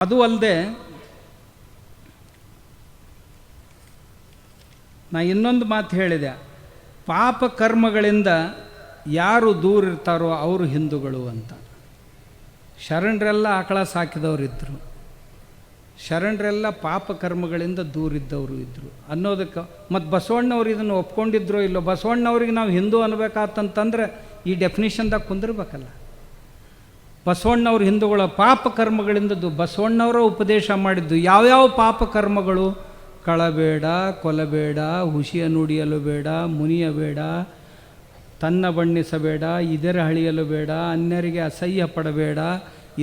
ಅದು ಅಲ್ಲದೆ ನಾ ಇನ್ನೊಂದು ಮಾತು ಹೇಳಿದೆ, ಪಾಪ ಕರ್ಮಗಳಿಂದ ಯಾರು ದೂರ ಇರ್ತಾರೋ ಅವರು ಹಿಂದೂಗಳು ಅಂತ. ಶರಣರೆಲ್ಲ ಆಕಳ ಸಾಕಿದವರಿದ್ದರು, ಶರಣರೆಲ್ಲ ಪಾಪ ಕರ್ಮಗಳಿಂದ ದೂರಿದ್ದವರು ಇದ್ದರು ಅನ್ನೋದಕ್ಕೆ. ಮತ್ತು ಬಸವಣ್ಣವ್ರು ಇದನ್ನು ಒಪ್ಕೊಂಡಿದ್ರೋ ಇಲ್ಲೋ, ಬಸವಣ್ಣವ್ರಿಗೆ ನಾವು ಹಿಂದೂ ಅನ್ಬೇಕಾತಂತಂದ್ರೆ ಈ ಡೆಫಿನಿಷನ್ದಾಗ ಕುಂದಿರ್ಬೇಕಲ್ಲ. ಬಸವಣ್ಣವ್ರು ಹಿಂದೂಗಳ ಪಾಪ ಕರ್ಮಗಳಿಂದದ್ದು ಬಸವಣ್ಣವರ ಉಪದೇಶ ಮಾಡಿದ್ದು ಯಾವ್ಯಾವ ಪಾಪ ಕರ್ಮಗಳು? ಕಳಬೇಡ, ಕೊಲಬೇಡ, ಹುಸಿಯ ನುಡಿಯಲು ಬೇಡ, ಮುನಿಯಬೇಡ, ತನ್ನ ಬಣ್ಣಿಸಬೇಡ, ಇದರ ಹಳಿಯಲು ಬೇಡ, ಅನ್ಯರಿಗೆ ಅಸಹ್ಯ ಪಡಬೇಡ,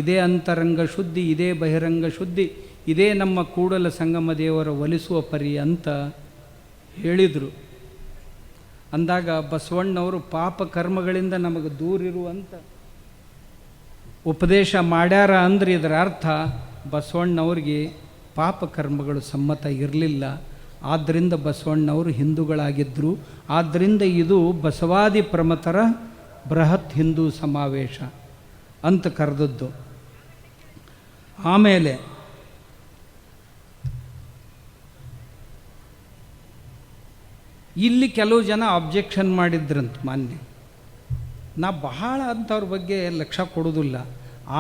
ಇದೇ ಅಂತರಂಗ ಶುದ್ಧಿ, ಇದೇ ಬಹಿರಂಗ ಶುದ್ಧಿ, ಇದೇ ನಮ್ಮ ಕೂಡಲ ಸಂಗಮ ದೇವರ ಒಲಿಸುವ ಪರಿ ಅಂತ ಹೇಳಿದರು. ಅಂದಾಗ ಬಸವಣ್ಣವರು ಪಾಪ ಕರ್ಮಗಳಿಂದ ನಮಗೆ ದೂರಿರುವಂಥ ಉಪದೇಶ ಮಾಡ್ಯಾರ ಅಂದ್ರೆ ಇದರ ಅರ್ಥ ಬಸವಣ್ಣವ್ರಿಗೆ ಪಾಪ ಕರ್ಮಗಳು ಸಮ್ಮತ ಇರಲಿಲ್ಲ. ಆದ್ದರಿಂದ ಬಸವಣ್ಣವರು ಹಿಂದೂಗಳಾಗಿದ್ದರು. ಆದ್ದರಿಂದ ಇದು ಬಸವಾದಿ ಪ್ರಮಥರ ಬೃಹತ್ ಹಿಂದೂ ಸಮಾವೇಶ ಅಂತ ಕರೆದದ್ದು. ಆಮೇಲೆ ಇಲ್ಲಿ ಕೆಲವು ಜನ ಅಬ್ಜೆಕ್ಷನ್ ಮಾಡಿದ್ರಂತ ಮಾನ್ಯ. ನಾ ಬಹಳ ಅಂಥವ್ರ ಬಗ್ಗೆ ಲಕ್ಷ್ಯ ಕೊಡೋದಿಲ್ಲ.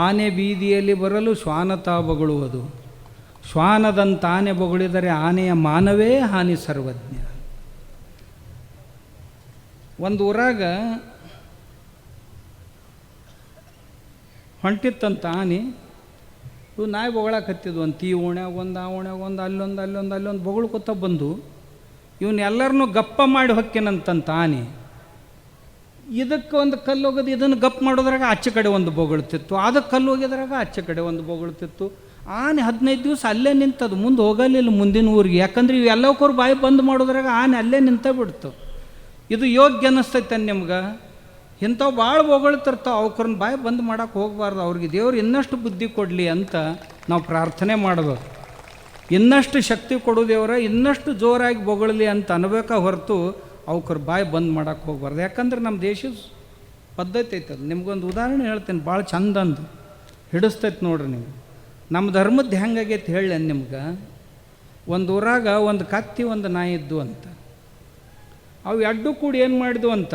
ಆನೆ ಬೀದಿಯಲ್ಲಿ ಬರಲು ಶ್ವಾನತ ಬೊಗಳುವುದು, ಶ್ವಾನದಂತ ಆನೆ ಬೊಗಳಿದರೆ ಆನೆಯ ಮಾನವೇ ಹಾನಿ ಸರ್ವಜ್ಞ. ಒಂದು ಊರಾಗ ಹೊಂಟಿತ್ತಂತ ಆನೆ, ಇವು ನಾಯಿ ಬೊಗಳಕತ್ತಿದ್ವು ಅಂತ. ಈ ಓಣ್ಯಾಗ ಒಂದು, ಆ ಓಣ್ಯಾಗ ಒಂದು, ಅಲ್ಲೊಂದು ಬೊಗಳ್ಕೊತ ಬಂದು ಇವನ್ನೆಲ್ಲರನ್ನೂ ಗಪ್ಪ ಮಾಡಿ ಹೊಕ್ಕೇನಂತಂತ ಆನೆ. ಇದಕ್ಕೆ ಒಂದು ಕಲ್ಲು ಹೋಗೋದು, ಇದನ್ನು ಗಪ್ ಮಾಡೋದ್ರಾಗ ಆಚೆ ಕಡೆ ಒಂದು ಬೊಗಳ್ತಿತ್ತು, ಅದಕ್ಕೆ ಕಲ್ಲು ಹೋಗಿದ್ರಾಗ ಆಚೆ ಕಡೆ ಒಂದು ಬೊಗಳ್ತಿತ್ತು. ಆನೆ 15 ದಿವಸ ಅಲ್ಲೇ ನಿಂತದು, ಮುಂದೆ ಹೋಗಲಿಲ್ಲ ಮುಂದಿನ ಊರಿಗೆ. ಯಾಕಂದ್ರೆ ಇವೆಲ್ಲಕ್ಕವ್ರು ಬಾಯಿ ಬಂದ್ ಮಾಡೋದ್ರಾಗ ಆನೆ ಅಲ್ಲೇ ನಿಂತ ಬಿಡ್ತು. ಇದು ಯೋಗ್ಯ ಅನ್ನಿಸ್ತೈತೆ ನಿಮ್ಗೆ? ಇಂಥವು ಭಾಳ ಬೊಗಳ್ತಿರ್ತಾವೆ, ಅವ್ರನ್ನ ಬಾಯಿ ಬಂದ್ ಮಾಡೋಕೆ ಹೋಗಬಾರ್ದು. ಅವ್ರಿಗೆ ದೇವ್ರು ಇನ್ನಷ್ಟು ಬುದ್ಧಿ ಕೊಡಲಿ ಅಂತ ನಾವು ಪ್ರಾರ್ಥನೆ ಮಾಡಬೇಕು. ಇನ್ನಷ್ಟು ಶಕ್ತಿ ಕೊಡು ದೇವರ, ಇನ್ನಷ್ಟು ಜೋರಾಗಿ ಬೊಗಳಲಿ ಅಂತ ಅನ್ಬೇಕಾ ಹೊರತು ಅವ್ರ ಬಾಯಿ ಬಂದ್ ಮಾಡೋಕೆ ಹೋಗ್ಬಾರ್ದು. ಯಾಕಂದ್ರೆ ನಮ್ಮ ದೇಶದ ಪದ್ಧತಿ ಐತದ. ನಿಮ್ಗೊಂದು ಉದಾಹರಣೆ ಹೇಳ್ತೇನೆ, ಭಾಳ ಚಂದಂದು ಹಿಡಿಸ್ತೈತೆ ನೋಡ್ರಿ. ನೀವು ನಮ್ಮ ಧರ್ಮದ್ದು ಹೆಂಗಾಗೈತೆ ಹೇಳಿ ನಿಮ್ಗೆ. ಒಂದು ಊರಾಗ ಒಂದು ಕತ್ತಿ ಒಂದು ನಾಯಿ ಇದ್ದು ಅಂತ. ಅವು ಎರಡು ಕೂಡಿ ಏನು ಮಾಡಿದ್ವು ಅಂತ,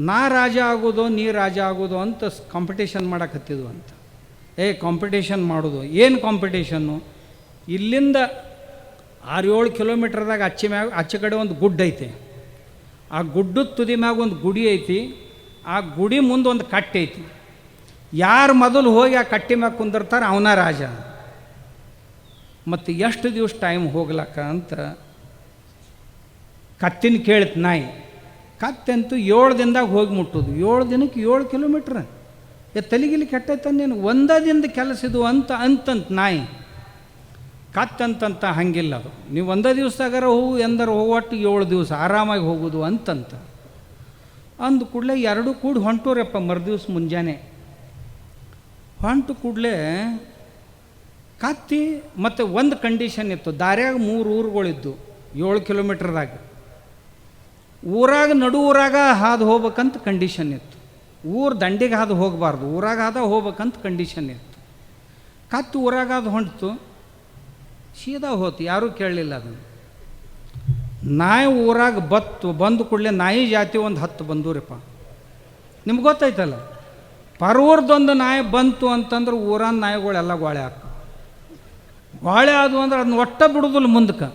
ನಾ ರಾಜ ಆಗೋದು ನೀ ರಾಜ ಆಗೋದು ಅಂತ ಕಾಂಪಿಟೇಷನ್ ಮಾಡಕತ್ತಿದ್ವು ಅಂತ. ಕಾಂಪಿಟೇಷನ್ ಮಾಡೋದು ಏನು ಕಾಂಪಿಟೇಷನ್ನು? ಇಲ್ಲಿಂದ 6-7 ಕಿಲೋಮೀಟ್ರದಾಗ ಆಚೆ ಕಡೆ ಒಂದು ಗುಡ್ಡ ಐತಿ. ಆ ಗುಡ್ಡದ ತುದಿ ಮ್ಯಾಗ ಒಂದು ಗುಡಿ ಐತಿ. ಆ ಗುಡಿ ಮುಂದೆ ಒಂದು ಕಟ್ಟೆ ಐತಿ. ಯಾರು ಮೊದಲು ಹೋಗಿ ಆ ಕಟ್ಟೆ ಮ್ಯಾಗ ಕುಂದಿರ್ತಾರೆ ಅವನ ರಾಜ. ಮತ್ತು ಎಷ್ಟು ದಿವಸ ಟೈಮ್ ಹೋಗ್ಲಕ್ಕ ಅಂತ ಕತ್ತಿನ ಕೇಳಿತು ನಾಯಿ. ಕತ್ತಂತೂ 7 ದಿನದಾಗ ಹೋಗಿ ಮುಟ್ಟೋದು. 7 ದಿನಕ್ಕೆ 7 ಕಿಲೋಮೀಟ್ರ್. ತಲೆಗಿಲಿ ಕೆಟ್ಟೈತ ನೀನು, ಒಂದೇ ದಿನದ ಕೆಲಸ ಇದು ಅಂತಂತ ನಾಯಿ. ಕತ್ತಂತ ಹಂಗಿಲ್ಲ ಅದು. ನೀವು ಒಂದೇ ದಿವಸದಾಗಾರ ಎಂದರ ಹೋಗೋಟ್ಟು 7 ದಿವಸ ಆರಾಮಾಗಿ ಹೋಗೋದು ಅಂತಂತ ಅಂದು ಕೂಡಲೇ ಎರಡು ಕೂಡಿ ಹೊಂಟೋರಪ್ಪ. ಮರುದಿವ್ಸ ಮುಂಜಾನೆ ಹೊಂಟು ಕೂಡಲೇ ಕತ್ತಿ ಮತ್ತು ಒಂದು ಕಂಡೀಷನ್ ಇತ್ತು. ದಾರ್ಯಾಗ 3 ಊರುಗಳಿದ್ದು 7 ಕಿಲೋಮೀಟ್ರದಾಗ. ಊರಾಗ ನಡು ಊರಾಗ ಹಾದು ಹೋಗ್ಬೇಕಂತ ಕಂಡೀಷನ್ ಇತ್ತು. ಊರು ದಂಡಿಗೆ ಹಾದು ಹೋಗಬಾರ್ದು, ಊರಾಗ ಹಾದ ಹೋಗ್ಬೇಕಂತ ಕಂಡೀಷನ್ ಇತ್ತು. ಕತ್ತಿ ಊರಾಗ ಅದು ಹೊಂಟಿತು, ಸೀದಾ ಹೋತು, ಯಾರೂ ಕೇಳಲಿಲ್ಲ ಅದನ್ನು. ನಾಯಿ ಊರಾಗ ಬಂದು ಕೂಡಲೇ ನಾಯಿ ಜಾತಿ ಒಂದು 10 ಬಂದೂರಪ್ಪ. ನಿಮ್ಗೆ ಗೊತ್ತಾಯ್ತಲ್ಲ, ಪರವೂರ್ದೊಂದು ನಾಯಿ ಬಂತು ಅಂತಂದ್ರೆ ಊರಾನ ನಾಯಿಗಳೆಲ್ಲ ಗೋಳೆ ಹಾಕ. ಗೋಳೆ ಆದವು ಅಂದ್ರೆ ಅದನ್ನ ಒಟ್ಟ ಬಿಡೋದಿಲ್ಲ ಮುಂದಕ್ಕೆ.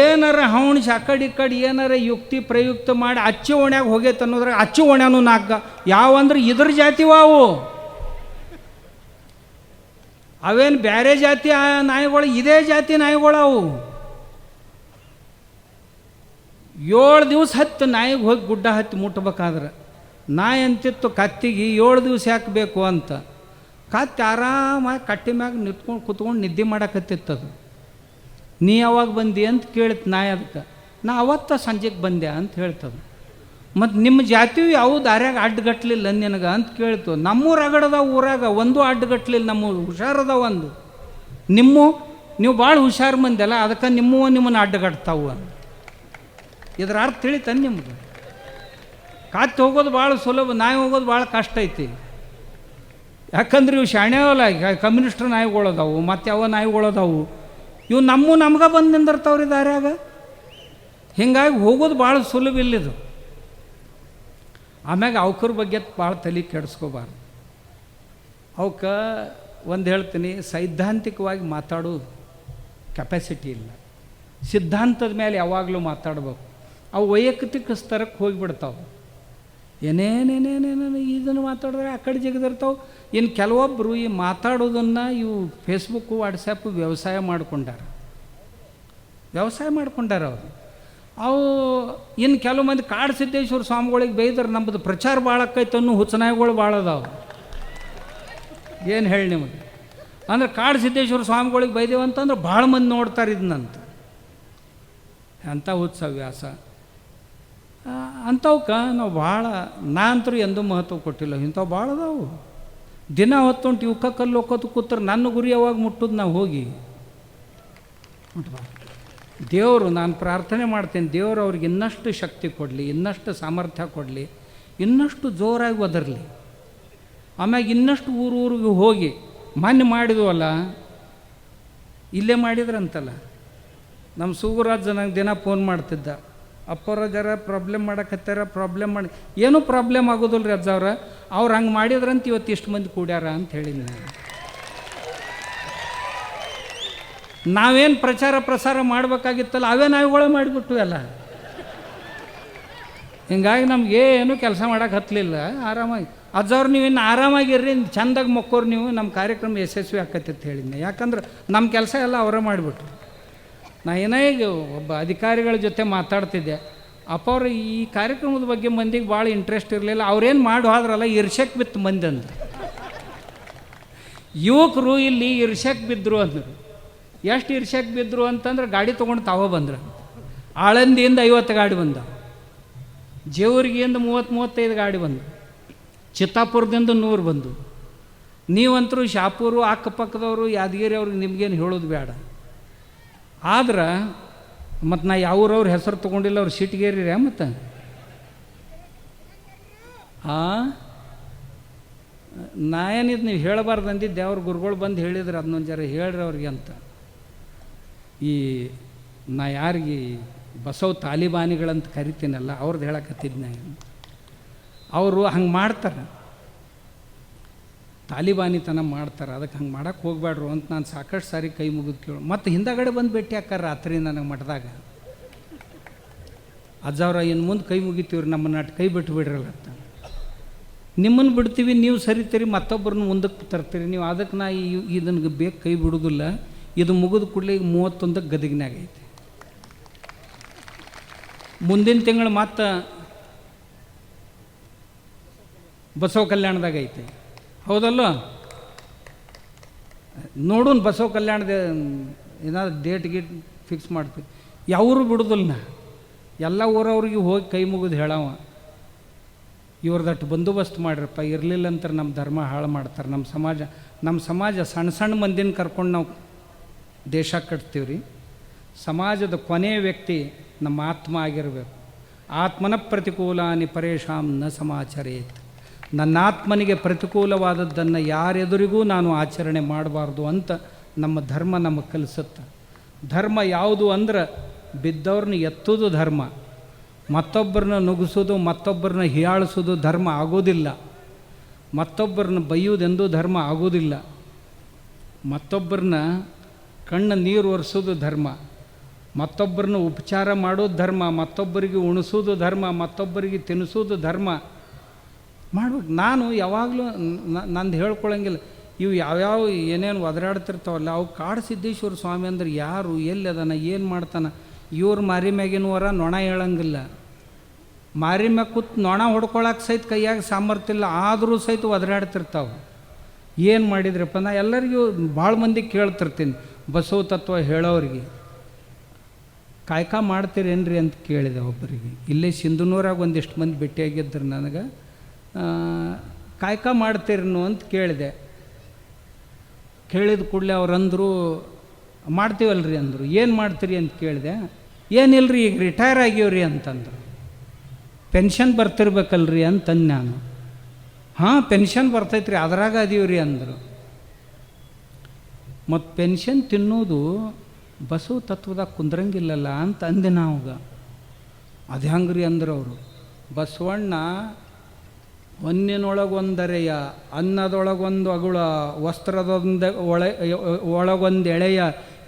ಏನಾರ ಹವಣಿಸಿ ಆ ಕಡೆ ಈ ಕಡೆ ಏನಾರ ಯುಕ್ತಿ ಪ್ರಯುಕ್ತ ಮಾಡಿ ಅಚ್ಚಿ ಓಣ್ಯಾಗ ಹೋಗೈತೆ ಅನ್ನೋದ್ರಾಗ ಅಚ್ಚಿ ಓಣ್ಯಾನು ನಾಲ್ಕ ಯಾವಂದ್ರೆ ಇದ್ರ ಜಾತಿವಾವು. ಅವೇನು ಬೇರೆ ಜಾತಿ ನಾಯಿಗಳು, ಇದೇ ಜಾತಿ ನಾಯಿಗಳು ಅವು. 7 ದಿವಸ ಹತ್ತು ನಾಯಿಗೆ ಹೋಗಿ ಗುಡ್ಡ ಹತ್ತಿ ಮುಟ್ಟಬೇಕಾದ್ರೆ ನಾಯಿ ಅಂತಿತ್ತು ಕತ್ತಿಗೆ 7 ದಿವಸ ಯಾಕೆ ಬೇಕು ಅಂತ. ಕತ್ತಿ ಆರಾಮಾಗಿ ಕಟ್ಟಿ ಮ್ಯಾಗ ನಿಂತ್ಕೊಂಡು ಕುತ್ಕೊಂಡು ನಿದ್ದೆ ಮಾಡಕತ್ತಿತ್ತದು. ನೀ ಯಾವಾಗ ಬಂದಿ ಅಂತ ಕೇಳಿತು ನಾಯಿ ಅದಕ್ಕೆ. ನಾ ಅವತ್ತ ಸಂಜೆಗೆ ಬಂದೆ ಅಂತ ಹೇಳ್ತದೆ. ಮತ್ತು ನಿಮ್ಮ ಜಾತಿಯು ಯಾವ ದಾರ್ಯಾಗ ಅಡ್ಡಗಟ್ಟಲಿಲ್ಲ ನಿನಗೆ ಅಂತ ಕೇಳ್ತು. ನಮ್ಮೂರು ಅಗಡದ ಊರಾಗ ಒಂದು ಅಡ್ಡಗಟ್ಟಲಿಲ್ಲ, ನಮ್ಮ ಹುಷಾರದ ಒಂದು. ನೀವು ಭಾಳ ಹುಷಾರು ಮಂದಿಲ್ಲ, ಅದಕ್ಕೆ ನಿಮ್ಮನ್ನು ಅಡ್ಡಗಟ್ತಾವು ಅಂತ. ಇದರ ಅರ್ಥ ತಿಳಿತಾನೆ ನಿಮ್ಗೆ? ಕತ್ತಿ ಹೋಗೋದು ಭಾಳ ಸುಲಭ, ನಾಯಿ ಹೋಗೋದು ಭಾಳ ಕಷ್ಟ ಐತಿ. ಯಾಕಂದ್ರೆ ಇವು ಶಾಣ್ಯವಲ್ಲ, ಕಮ್ಯುನಿಸ್ಟ್ ನಾಯಿಗಳದಾವು, ಮತ್ತು ಯಾವ ನಾಯಿಗಳದಾವು, ಇವು ನಮ್ಗೆ ಬಂದು ನಿಂದಿರ್ತಾವ್ರಿ ದಾರ್ಯಾಗ. ಹೀಗಾಗಿ ಹೋಗೋದು ಭಾಳ ಸುಲಭ ಇಲ್ಲಿದು. ಆಮ್ಯಾಗ ಅವಕ್ರ ಬಗ್ಗೆ ಭಾಳ ತಲೆ ಕೆಡಿಸ್ಕೋಬಾರ್ದು. ಅವಕ್ಕೆ ಒಂದು ಹೇಳ್ತೀನಿ, ಸೈದ್ಧಾಂತಿಕವಾಗಿ ಮಾತಾಡೋ ಕೆಪಾಸಿಟಿ ಇಲ್ಲ. ಸಿದ್ಧಾಂತದ ಮೇಲೆ ಯಾವಾಗಲೂ ಮಾತಾಡ್ಬೇಕು. ಅವು ವೈಯಕ್ತಿಕ ಸ್ತರಕ್ಕೆ ಹೋಗಿಬಿಡ್ತಾವೆ. ಏನೇನೇನೇನೇನೇನು ಇದನ್ನು ಮಾತಾಡಿದ್ರೆ ಆ ಕಡೆ ಜಿಗದಿರ್ತಾವೆ. ಇನ್ನು ಕೆಲವೊಬ್ಬರು ಈ ಮಾತಾಡೋದನ್ನು ಇವು ಫೇಸ್ಬುಕ್ಕು ವಾಟ್ಸಪ್ಪು ವ್ಯವಸಾಯ ಮಾಡ್ಕೊಂಡಾರ ಅವರು. ಅವು ಇನ್ನು ಕೆಲವು ಮಂದಿ ಕಾಡು ಸಿದ್ದೇಶ್ವರ ಸ್ವಾಮಿಗಳಿಗೆ ಬೈದ್ರೆ ನಮ್ಮದು ಪ್ರಚಾರ ಭಾಳ ಆಕೈತೆ ಅನ್ನೋ ಹುಚ್ಚನಾಯಿಗಳು ಭಾಳ ಅದಾವೆ. ಏನು ಹೇಳಿ ನಿಮಗೆ, ಅಂದ್ರೆ ಕಾಡು ಸಿದ್ದೇಶ್ವರ ಸ್ವಾಮಿಗಳಿಗೆ ಬೈದೇವಂತಂದ್ರೆ ಭಾಳ ಮಂದಿ ನೋಡ್ತಾರೆ ಇದನ್ನಂತ. ಅಂಥ ಹುಚ್ಚವ್ಯಾಸ ಅಂಥವಕ್ಕೆ ನಾವು ಭಾಳ, ನಾನಂತರೂ ಎಂದೂ ಮಹತ್ವ ಕೊಟ್ಟಿಲ್ಲ. ಇಂಥವು ಭಾಳ ಅದಾವು. ದಿನ ಹೊತ್ತುಂಟು ಇವಕ್ಕ ಕಲ್ಲು ಹೋಗೋದು ಕೂತ್ರೆ ನನ್ನ ಗುರಿ ಯಾವಾಗ ಮುಟ್ಟೋದು ನಾವು ಹೋಗಿ ಮುಟ್ಬಾರ್ದು. ದೇವರು, ನಾನು ಪ್ರಾರ್ಥನೆ ಮಾಡ್ತೇನೆ, ದೇವರು ಅವ್ರಿಗೆ ಇನ್ನಷ್ಟು ಶಕ್ತಿ ಕೊಡಲಿ, ಇನ್ನಷ್ಟು ಸಾಮರ್ಥ್ಯ ಕೊಡಲಿ, ಇನ್ನಷ್ಟು ಜೋರಾಗಿ ಒದರಲಿ. ಆಮ್ಯಾಗ ಇನ್ನಷ್ಟು ಊರಿಗೆ ಹೋಗಿ ಮೊನ್ನೆ ಮಾಡಿದ್ವಲ್ಲ, ಇಲ್ಲೇ ಮಾಡಿದ್ರಂತಲ್ಲ, ನಮ್ಮ ಸೂಗರಾಜ್ ನಂಗೆ ದಿನ ಫೋನ್ ಮಾಡ್ತಿದ್ದ, ಅಪ್ಪರ ಜರ ಪ್ರಾಬ್ಲಮ್ ಮಾಡಕತ್ತಾರ, ಪ್ರಾಬ್ಲಮ್ ಮಾಡಿ. ಏನೂ ಪ್ರಾಬ್ಲಮ್ ಆಗೋದಿಲ್ಲ ರೀ ಅಜ್ಜವ್ರ, ಅವ್ರು ಹಂಗೆ ಮಾಡಿದ್ರಂತ ಇವತ್ತು ಇಷ್ಟು ಮಂದಿ ಕೂಡ್ಯಾರ ಅಂತ ಹೇಳಿದ್ನಿ ನಾನು. ನಾವೇನು ಪ್ರಸಾರ ಮಾಡಬೇಕಾಗಿತ್ತಲ್ಲ ಅವೇ ನಾವುಗಳೇ ಮಾಡಿಬಿಟ್ಟು ಎಲ್ಲ. ಹಿಂಗಾಗಿ ನಮ್ಗೆ ಏನು ಕೆಲಸ ಮಾಡೋಕೆ ಹತ್ತಲಿಲ್ಲ. ಆರಾಮಾಗಿ ಅಜ್ಜವ್ರು ನೀವಿನ್ನು ಆರಾಮಾಗಿರ್ರಿ, ಚೆಂದಾಗಿ ಮಕ್ಕೋರು ನೀವು, ನಮ್ಮ ಕಾರ್ಯಕ್ರಮ ಯಶಸ್ವಿ ಆಕೈತೆ ಅಂತ ಹೇಳಿದ್ನೆ. ಯಾಕಂದ್ರೆ ನಮ್ಮ ಕೆಲಸ ಎಲ್ಲ ಅವರೇ ಮಾಡಿಬಿಟ್ರು. ನಾ ಏನೋ ಈಗ ಒಬ್ಬ ಅಧಿಕಾರಿಗಳ ಜೊತೆ ಮಾತಾಡ್ತಿದ್ದೆ, ಅಪ್ಪ ಅವ್ರು ಈ ಕಾರ್ಯಕ್ರಮದ ಬಗ್ಗೆ ಮಂದಿಗೆ ಭಾಳ ಇಂಟ್ರೆಸ್ಟ್ ಇರಲಿಲ್ಲ, ಅವ್ರೇನು ಮಾಡಿ ಹೋದ್ರಲ್ಲ ಇರ್ಷಕ್ಕೆ ಬಿತ್ತು ಮಂದಿ ಅಂದರು. ಯುವಕರು ಇಲ್ಲಿ ಇರ್ಷಕ್ಕೆ ಬಿದ್ದರು ಅಂದರು. ಎಷ್ಟು ಇರ್ಷಕ್ಕೆ ಬಿದ್ದರು ಅಂತಂದ್ರೆ ಗಾಡಿ ತೊಗೊಂಡು ತಾವೇ ಬಂದರು. ಆಳಂದಿಯಿಂದ 50 ಗಾಡಿ ಬಂದ, ಜೇವರ್ಗಿಯಿಂದ 30-35 ಗಾಡಿ ಬಂದು, ಚಿತ್ತಾಪುರದಿಂದ 100 ಬಂದು. ನೀವಂತರೂ ಶಾಪೂರು ಅಕ್ಕಪಕ್ಕದವರು ಯಾದಗಿರಿ ಅವ್ರಿಗೆ ನಿಮ್ಗೇನು ಹೇಳೋದು ಬೇಡ. ಆದ್ರೆ ಮತ್ತು ನಾ ಯಾವ್ರವ್ರ ಹೆಸರು ತೊಗೊಂಡಿಲ್ಲ, ಅವ್ರು ಸಿಟಿಗೇರಿರ ಮತ್ತು ನಾ ಏನಿದ್ದು ನೀವು ಹೇಳಬಾರ್ದು ಅಂದಿದ್ದೆ. ಅವ್ರ ಗುರುಗಳು ಬಂದು ಹೇಳಿದ್ರು ಅದನ್ನೊಂದು ಜರ ಹೇಳ್ರಿ ಅವ್ರಿಗೆ ಅಂತ. ಈ ನಾ ಯಾರಿಗೆ ಬಸವ ತಾಲಿಬಾನಿಗಳಂತ ಕರಿತೀನಲ್ಲ ಅವ್ರದ್ದು ಹೇಳಕತ್ತಿದ್ನ. ಅವರು ಹಂಗೆ ಮಾಡ್ತಾರೆ, ತಾಲಿಬಾನಿತನ ಮಾಡ್ತಾರೆ, ಅದಕ್ಕೆ ಹಂಗೆ ಮಾಡೋಕ್ಕೆ ಹೋಗ್ಬೇಡ್ರು ಅಂತ ನಾನು ಸಾಕಷ್ಟು ಸಾರಿ ಕೈ ಮುಗಿದು ಕೇಳು. ಮತ್ತು ಹಿಂದಗಡೆ ಬಂದು ಭೇಟಿ ಹಾಕಾರ ರಾತ್ರಿ ನನಗೆ ಮಠದಾಗ, ಅಜ್ಜವ್ರ ಇನ್ನು ಮುಂದೆ ಕೈ ಮುಗಿತೀವ್ರಿ, ನಮ್ಮನ್ನು ಅಟ್ಟು ಕೈ ಬಿಟ್ಟು ಬಿಡ್ರಲ್ಲ ಅಂತ. ನಿಮ್ಮನ್ನು ಬಿಡ್ತೀವಿ, ನೀವು ಸರಿತೀರಿ, ಮತ್ತೊಬ್ಬರನ್ನ ಮುಂದಕ್ಕೆ ತರ್ತೀರಿ ನೀವು, ಅದಕ್ಕೆ ನಾ ಇದನ್ನು ಬೇಕು ಕೈ ಬಿಡೋದಿಲ್ಲ. ಇದು ಮುಗಿದು ಕೂಡಲೇ ಈಗ 31ಕ್ಕೆ ಗದಗಿನಾಗ ಐತೆ. ಮುಂದಿನ ತಿಂಗಳು ಮತ್ತೆ ಬಸವ ಕಲ್ಯಾಣದಾಗ ಐತೆ, ಹೌದಲ್ಲ? ನೋಡೋಣ ಬಸವ ಕಲ್ಯಾಣದ ಏನಾದ್ರು ಡೇಟ್ ಗೀಟ್ ಫಿಕ್ಸ್ ಮಾಡ್ತೀವಿ. ಯಾವರು ಬಿಡೋದಿಲ್ಲ ನಾ, ಎಲ್ಲ ಊರವ್ರಿಗೆ ಹೋಗಿ ಕೈ ಮುಗಿದು ಹೇಳವ, ಇವ್ರದಟ್ಟು ಬಂದೋಬಸ್ತ್ ಮಾಡಿರಪ್ಪ, ಇರಲಿಲ್ಲ ಅಂತ ನಮ್ಮ ಧರ್ಮ ಹಾಳು ಮಾಡ್ತಾರೆ. ನಮ್ಮ ಸಮಾಜ ಸಣ್ಣ ಸಣ್ಣ ಮಂದಿನ ಕರ್ಕೊಂಡು ನಾವು ದೇಶ ಕಟ್ತೀವಿ ರೀ. ಸಮಾಜದ ಕೊನೆಯ ವ್ಯಕ್ತಿ ನಮ್ಮ ಆತ್ಮ ಆಗಿರಬೇಕು. ಆತ್ಮನ ಪ್ರತಿಕೂಲಾನಿ ಪರೇಶಾಂ ನ ಸಮಾಚರೇತ್. ನನ್ನ ಆತ್ಮನಿಗೆ ಪ್ರತಿಕೂಲವಾದದ್ದನ್ನು ಯಾರೆದುರಿಗೂ ನಾನು ಆಚರಣೆ ಮಾಡಬಾರ್ದು ಅಂತ ನಮ್ಮ ಧರ್ಮ ನಮಗೆ ಕಲಿಸುತ್ತೆ. ಧರ್ಮ ಯಾವುದು ಅಂದ್ರೆ ಬಿದ್ದವ್ರನ್ನ ಎತ್ತೋದು ಧರ್ಮ, ಮತ್ತೊಬ್ಬರನ್ನ ನುಗ್ಗಿಸೋದು, ಮತ್ತೊಬ್ಬರನ್ನ ಹೀಯಾಳಿಸೋದು ಧರ್ಮ ಆಗೋದಿಲ್ಲ. ಮತ್ತೊಬ್ಬರನ್ನ ಬೈಯೋದೆಂದೂ ಧರ್ಮ ಆಗೋದಿಲ್ಲ. ಮತ್ತೊಬ್ಬರನ್ನ ಕಣ್ಣು ನೀರು ಒರೆಸೋದು ಧರ್ಮ, ಮತ್ತೊಬ್ಬರನ್ನ ಉಪಚಾರ ಮಾಡೋದು ಧರ್ಮ, ಮತ್ತೊಬ್ಬರಿಗೆ ಉಣಿಸೋದು ಧರ್ಮ, ಮತ್ತೊಬ್ಬರಿಗೆ ತಿನ್ನಿಸೋದು ಧರ್ಮ ಮಾಡ್ಬೇಕು. ನಾನು ಯಾವಾಗಲೂ ನಂದು ಹೇಳ್ಕೊಳಂಗಿಲ್ಲ. ಇವು ಯಾವ್ಯಾವ ಏನೇನು ಒದರಾಡ್ತಿರ್ತಾವಲ್ಲ ಅವು ಕಾಡು ಸಿದ್ದೇಶ್ವರ ಸ್ವಾಮಿ ಅಂದ್ರೆ ಯಾರು, ಎಲ್ಲಿ ಅದಾನ, ಏನು ಮಾಡ್ತಾನೆ, ಇವ್ರ ಮಾರಿ ಮ್ಯಾಗಿನವರ ನೊಣ ಹೇಳಂಗಿಲ್ಲ. ಮಾರಿ ಮ್ಯಾಗ ಕೂತ್ ನೊಣ ಹೊಡ್ಕೊಳಕ್ಕೆ ಸಹಿತ ಕೈಯಾಗ ಸಾಮರ್ಥ್ಯ ಇಲ್ಲ, ಆದರೂ ಸಹಿತ ಒದರಾಡ್ತಿರ್ತಾವೆ. ಏನು ಮಾಡಿದ್ರಪ್ಪ? ನಾ ಎಲ್ಲರಿಗೂ ಭಾಳ ಮಂದಿ ಕೇಳ್ತಿರ್ತೀನಿ, ಬಸವ ತತ್ವ ಹೇಳೋರಿಗೆ ಕಾಯ್ಕ ಮಾಡ್ತೀರೇನ್ರಿ ಅಂತ ಕೇಳಿದೆ ಒಬ್ಬರಿಗೆ. ಇಲ್ಲೇ ಸಿಂಧನೂರಾಗ ಒಂದಿಷ್ಟು ಮಂದಿ ಭೇಟಿಯಾಗಿದ್ದರು ನನಗೆ. ಕಾಯ್ಕ ಮಾಡ್ತೀರೇನು ಅಂತ ಕೇಳಿದೆ. ಕೇಳಿದ ಕೂಡಲೇ ಅವ್ರು ಅಂದರು ಮಾಡ್ತೀವಲ್ರಿ ಅಂದರು. ಏನು ಮಾಡ್ತೀರಿ ಅಂತ ಕೇಳಿದೆ. ಏನಿಲ್ಲರಿ ಈಗ ರಿಟೈರ್ ಆಗ್ಯವರಿ ಅಂತಂದರು. ಪೆನ್ಷನ್ ಬರ್ತಿರ್ಬೇಕಲ್ರಿ ಅಂತಂದು ನಾನು. ಹಾಂ ಪೆನ್ಷನ್ ಬರ್ತೈತ್ರಿ, ಅದ್ರಾಗ ಅದೀವ್ರಿ ಅಂದರು. ಮತ್ತು ಪೆನ್ಷನ್ ತಿನ್ನೋದು ಬಸವ ತತ್ವದಾಗ ಕುಂದ್ರಂಗಿಲ್ಲಲ್ಲ ಅಂತ ಅಂದೆ ನಾವಾಗ. ಅದು ಹೆಂಗ್ರಿ ಅಂದ್ರೆ ಅವರು ಬಸವಣ್ಣ ಹೊನ್ನಿನೊಳಗೊಂದರೆಯ, ಅನ್ನದೊಳಗೊಂದು ಅಗುಳ, ವಸ್ತ್ರದೊಂದು ಒಳಗೊಂದು ಎಳೆಯ,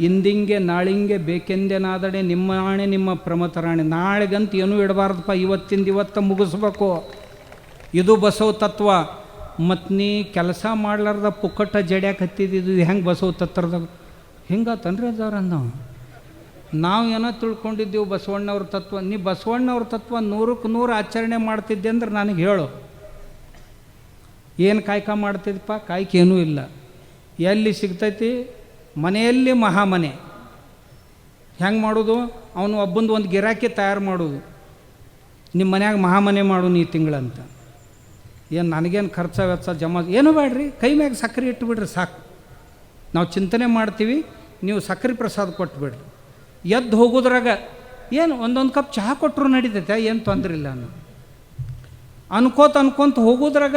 ಇಂದಿಂಗೆ ನಾಳಿಂಗೆ ಬೇಕೆಂದೆನಾದಡೆ ನಿಮ್ಮ ಆಣೆ ನಿಮ್ಮ ಪ್ರಮತರಾಣೆ. ನಾಳೆಗಂತ ಏನೂ ಇಡಬಾರ್ದಪ್ಪ, ಇವತ್ತಿಂದ ಇವತ್ತು ಮುಗಿಸ್ಬೇಕು. ಇದು ಬಸವ ತತ್ವ. ಮತ್ತು ನೀ ಕೆಲಸ ಮಾಡ್ಲಾರ್ದ ಪುಕ್ಕಟ್ಟ ಜಡ್ಯಾಕೆ ಹತ್ತಿದ್ದು ಹೆಂಗೆ ಬಸವ ತತ್ವದಾಗ ಹಿಂಗಾತನ್ರಿ ಅದವ್ರ ನಾವು ಏನೋ ತಿಳ್ಕೊಂಡಿದ್ದೀವಿ ಬಸವಣ್ಣವ್ರ ತತ್ವ. ನೀ ಬಸವಣ್ಣವ್ರ ತತ್ವ 100ಕ್ಕೆ 100 ಆಚರಣೆ ಮಾಡ್ತಿದ್ದೆ ಅಂದ್ರೆ ನನಗೆ ಹೇಳು. ಏನು ಕಾಯ್ಕ ಮಾಡ್ತಿದ್ದಪ್ಪ? ಕಾಯ್ಕೇನೂ ಇಲ್ಲ. ಎಲ್ಲಿ ಸಿಗ್ತೈತಿ? ಮನೆಯಲ್ಲಿ ಮಹಾಮನೆ. ಹೆಂಗೆ ಮಾಡೋದು? ಅವನು ಒಬ್ಬಂದು ಒಂದು ಗಿರಾಕಿ ತಯಾರು ಮಾಡೋದು. ನಿಮ್ಮ ಮನ್ಯಾಗ ಮಹಾಮನೆ ಮಾಡು ನೀ ತಿಂಗಳಂತ. ಏನು ನನಗೇನು ಖರ್ಚು ವೆಚ್ಚ ಜಮಾ ಏನೂ ಬೇಡ್ರಿ, ಕೈ ಮ್ಯಾಗ ಸಕ್ಕರೆ ಇಟ್ಟುಬಿಡ್ರಿ ಸಾಕು. ನಾವು ಚಿಂತನೆ ಮಾಡ್ತೀವಿ, ನೀವು ಸಕ್ಕರೆ ಪ್ರಸಾದ ಕೊಟ್ಬಿಡ್ರಿ. ಎದ್ದು ಹೋಗೋದ್ರಾಗ ಏನು ಒಂದೊಂದು ಕಪ್ ಚಹಾ ಕೊಟ್ಟರು ನಡೀತೈತೆ, ಏನು ತೊಂದರೆ ಇಲ್ಲ. ಅನ್ಕೋತ ಹೋಗೋದ್ರಾಗ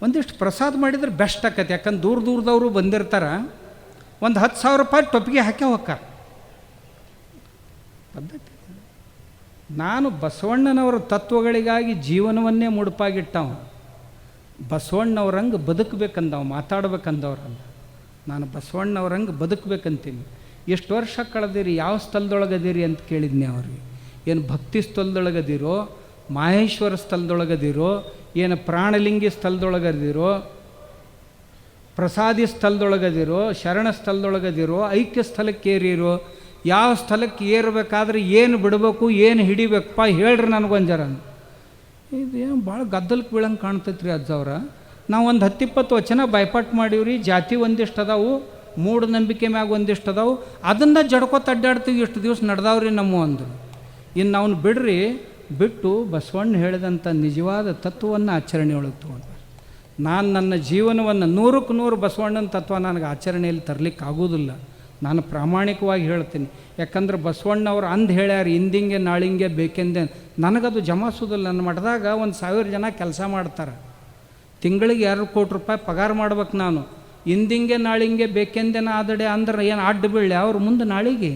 ಒಂದಿಷ್ಟು ಪ್ರಸಾದ ಮಾಡಿದ್ರೆ ಬೆಸ್ಟ್ ಆಕೈತೆ. ಯಾಕಂದ್ರೆ ದೂರದವರು ಬಂದಿರ್ತಾರೆ, ಒಂದು 10,000 ರೂಪಾಯಿ ಟೊಪ್ಪಿಗೆ ಹಾಕಿ ಹೋಗ್ತಾರೆ. ಪದ್ಧತಿ. ನಾನು ಬಸವಣ್ಣನವರ ತತ್ವಗಳಿಗಾಗಿ ಜೀವನವನ್ನೇ ಮುಡುಪಾಗಿಟ್ಟವ. ಬಸವಣ್ಣವ್ರಂಗೆ ಬದುಕಬೇಕಂದವ, ಮಾತಾಡ್ಬೇಕಂದವ್ರಲ್ಲ. ನಾನು ಬಸವಣ್ಣವ್ರಂಗೆ ಬದುಕಬೇಕಂತೀನಿ. ಎಷ್ಟು ವರ್ಷ ಕಳೆದಿರಿ, ಯಾವ ಸ್ಥಳದೊಳಗದಿರಿ ಅಂತ ಕೇಳಿದ್ನಿ ಅವ್ರಿಗೆ. ಏನು ಭಕ್ತಿ ಸ್ಥಳದೊಳಗದಿರೋ, ಮಾಹೇಶ್ವರ ಸ್ಥಳದೊಳಗದಿರೋ, ಏನು ಪ್ರಾಣಲಿಂಗಿ ಸ್ಥಳದೊಳಗದಿರೋ, ಪ್ರಸಾದಿ ಸ್ಥಳದೊಳಗದಿರೋ, ಶರಣ ಸ್ಥಳದೊಳಗದಿರೋ, ಐಕ್ಯ ಸ್ಥಳಕ್ಕೆ ಏರಿರೋ, ಯಾವ ಸ್ಥಳಕ್ಕೆ ಏರಬೇಕಾದ್ರೆ ಏನು ಬಿಡಬೇಕು, ಏನು ಹಿಡಿಬೇಕಪ್ಪ ಹೇಳ್ರಿ ನನಗೊಂದು ಜರ. ಇದೇನು ಭಾಳ ಗದ್ದಲಕ್ಕೆ ಬೀಳಂಗೆ ಕಾಣ್ತೈತ್ರಿ ಅಜ್ಜವ್ರ. ನಾವು ಒಂದು 10-20 ವಚನ ಬೈಪಾಟ್ ಮಾಡೀವ್ರಿ. ಜಾತಿ ಒಂದಿಷ್ಟು ಅದಾವು, ಮೂಢನಂಬಿಕೆ ಮ್ಯಾಗ ಒಂದಿಷ್ಟು ಅದಾವು, ಅದನ್ನು ಜಡ್ಕೊತ ಅಡ್ಡಾಡ್ತೀವಿ. ಎಷ್ಟು ದಿವಸ ನಡೆದಾವ್ರಿ ನಮ್ಮ ಅಂದರು. ಇನ್ನು ಅವನು ಬಿಡ್ರಿ, ಬಿಟ್ಟು ಬಸವಣ್ಣ ಹೇಳಿದಂಥ ನಿಜವಾದ ತತ್ವವನ್ನು ಆಚರಣೆ ಒಳಗೆ ತೊಗೊಂಡು ನಾನು ನನ್ನ ಜೀವನವನ್ನು 100ಕ್ಕೆ 100 ಬಸವಣ್ಣನ ತತ್ವ ನನಗೆ ಆಚರಣೆಯಲ್ಲಿ ತರಲಿಕ್ಕೆ ಆಗೋದಿಲ್ಲ. ನಾನು ಪ್ರಾಮಾಣಿಕವಾಗಿ ಹೇಳ್ತೀನಿ. ಯಾಕಂದ್ರೆ ಬಸವಣ್ಣವ್ರು ಅಂದು ಹೇಳ್ಯಾರ, ಇಂದಿಂಗೆ ನಾಳಿಂಗೆ ಬೇಕೆಂದೆ. ನನಗದು ಜಮಾಸೋದಿಲ್ಲ. ನನ್ನ ಮಠದಾಗ 1,000 ಜನ ಕೆಲಸ ಮಾಡ್ತಾರೆ. ತಿಂಗಳಿಗೆ 2 ಕೋಟಿ ರೂಪಾಯಿ ಪಗಾರ ಮಾಡ್ಬೇಕು ನಾನು. ಇಂದಿಂಗೆ ನಾಳಿಂಗೆ ಬೇಕೆಂದೇನ ಆದಡೆ ಅಂದ್ರೆ ಏನು ಅಡ್ಡ ಬೀಳಿ ಅವ್ರು ಮುಂದೆ ನಾಳಿಗೆ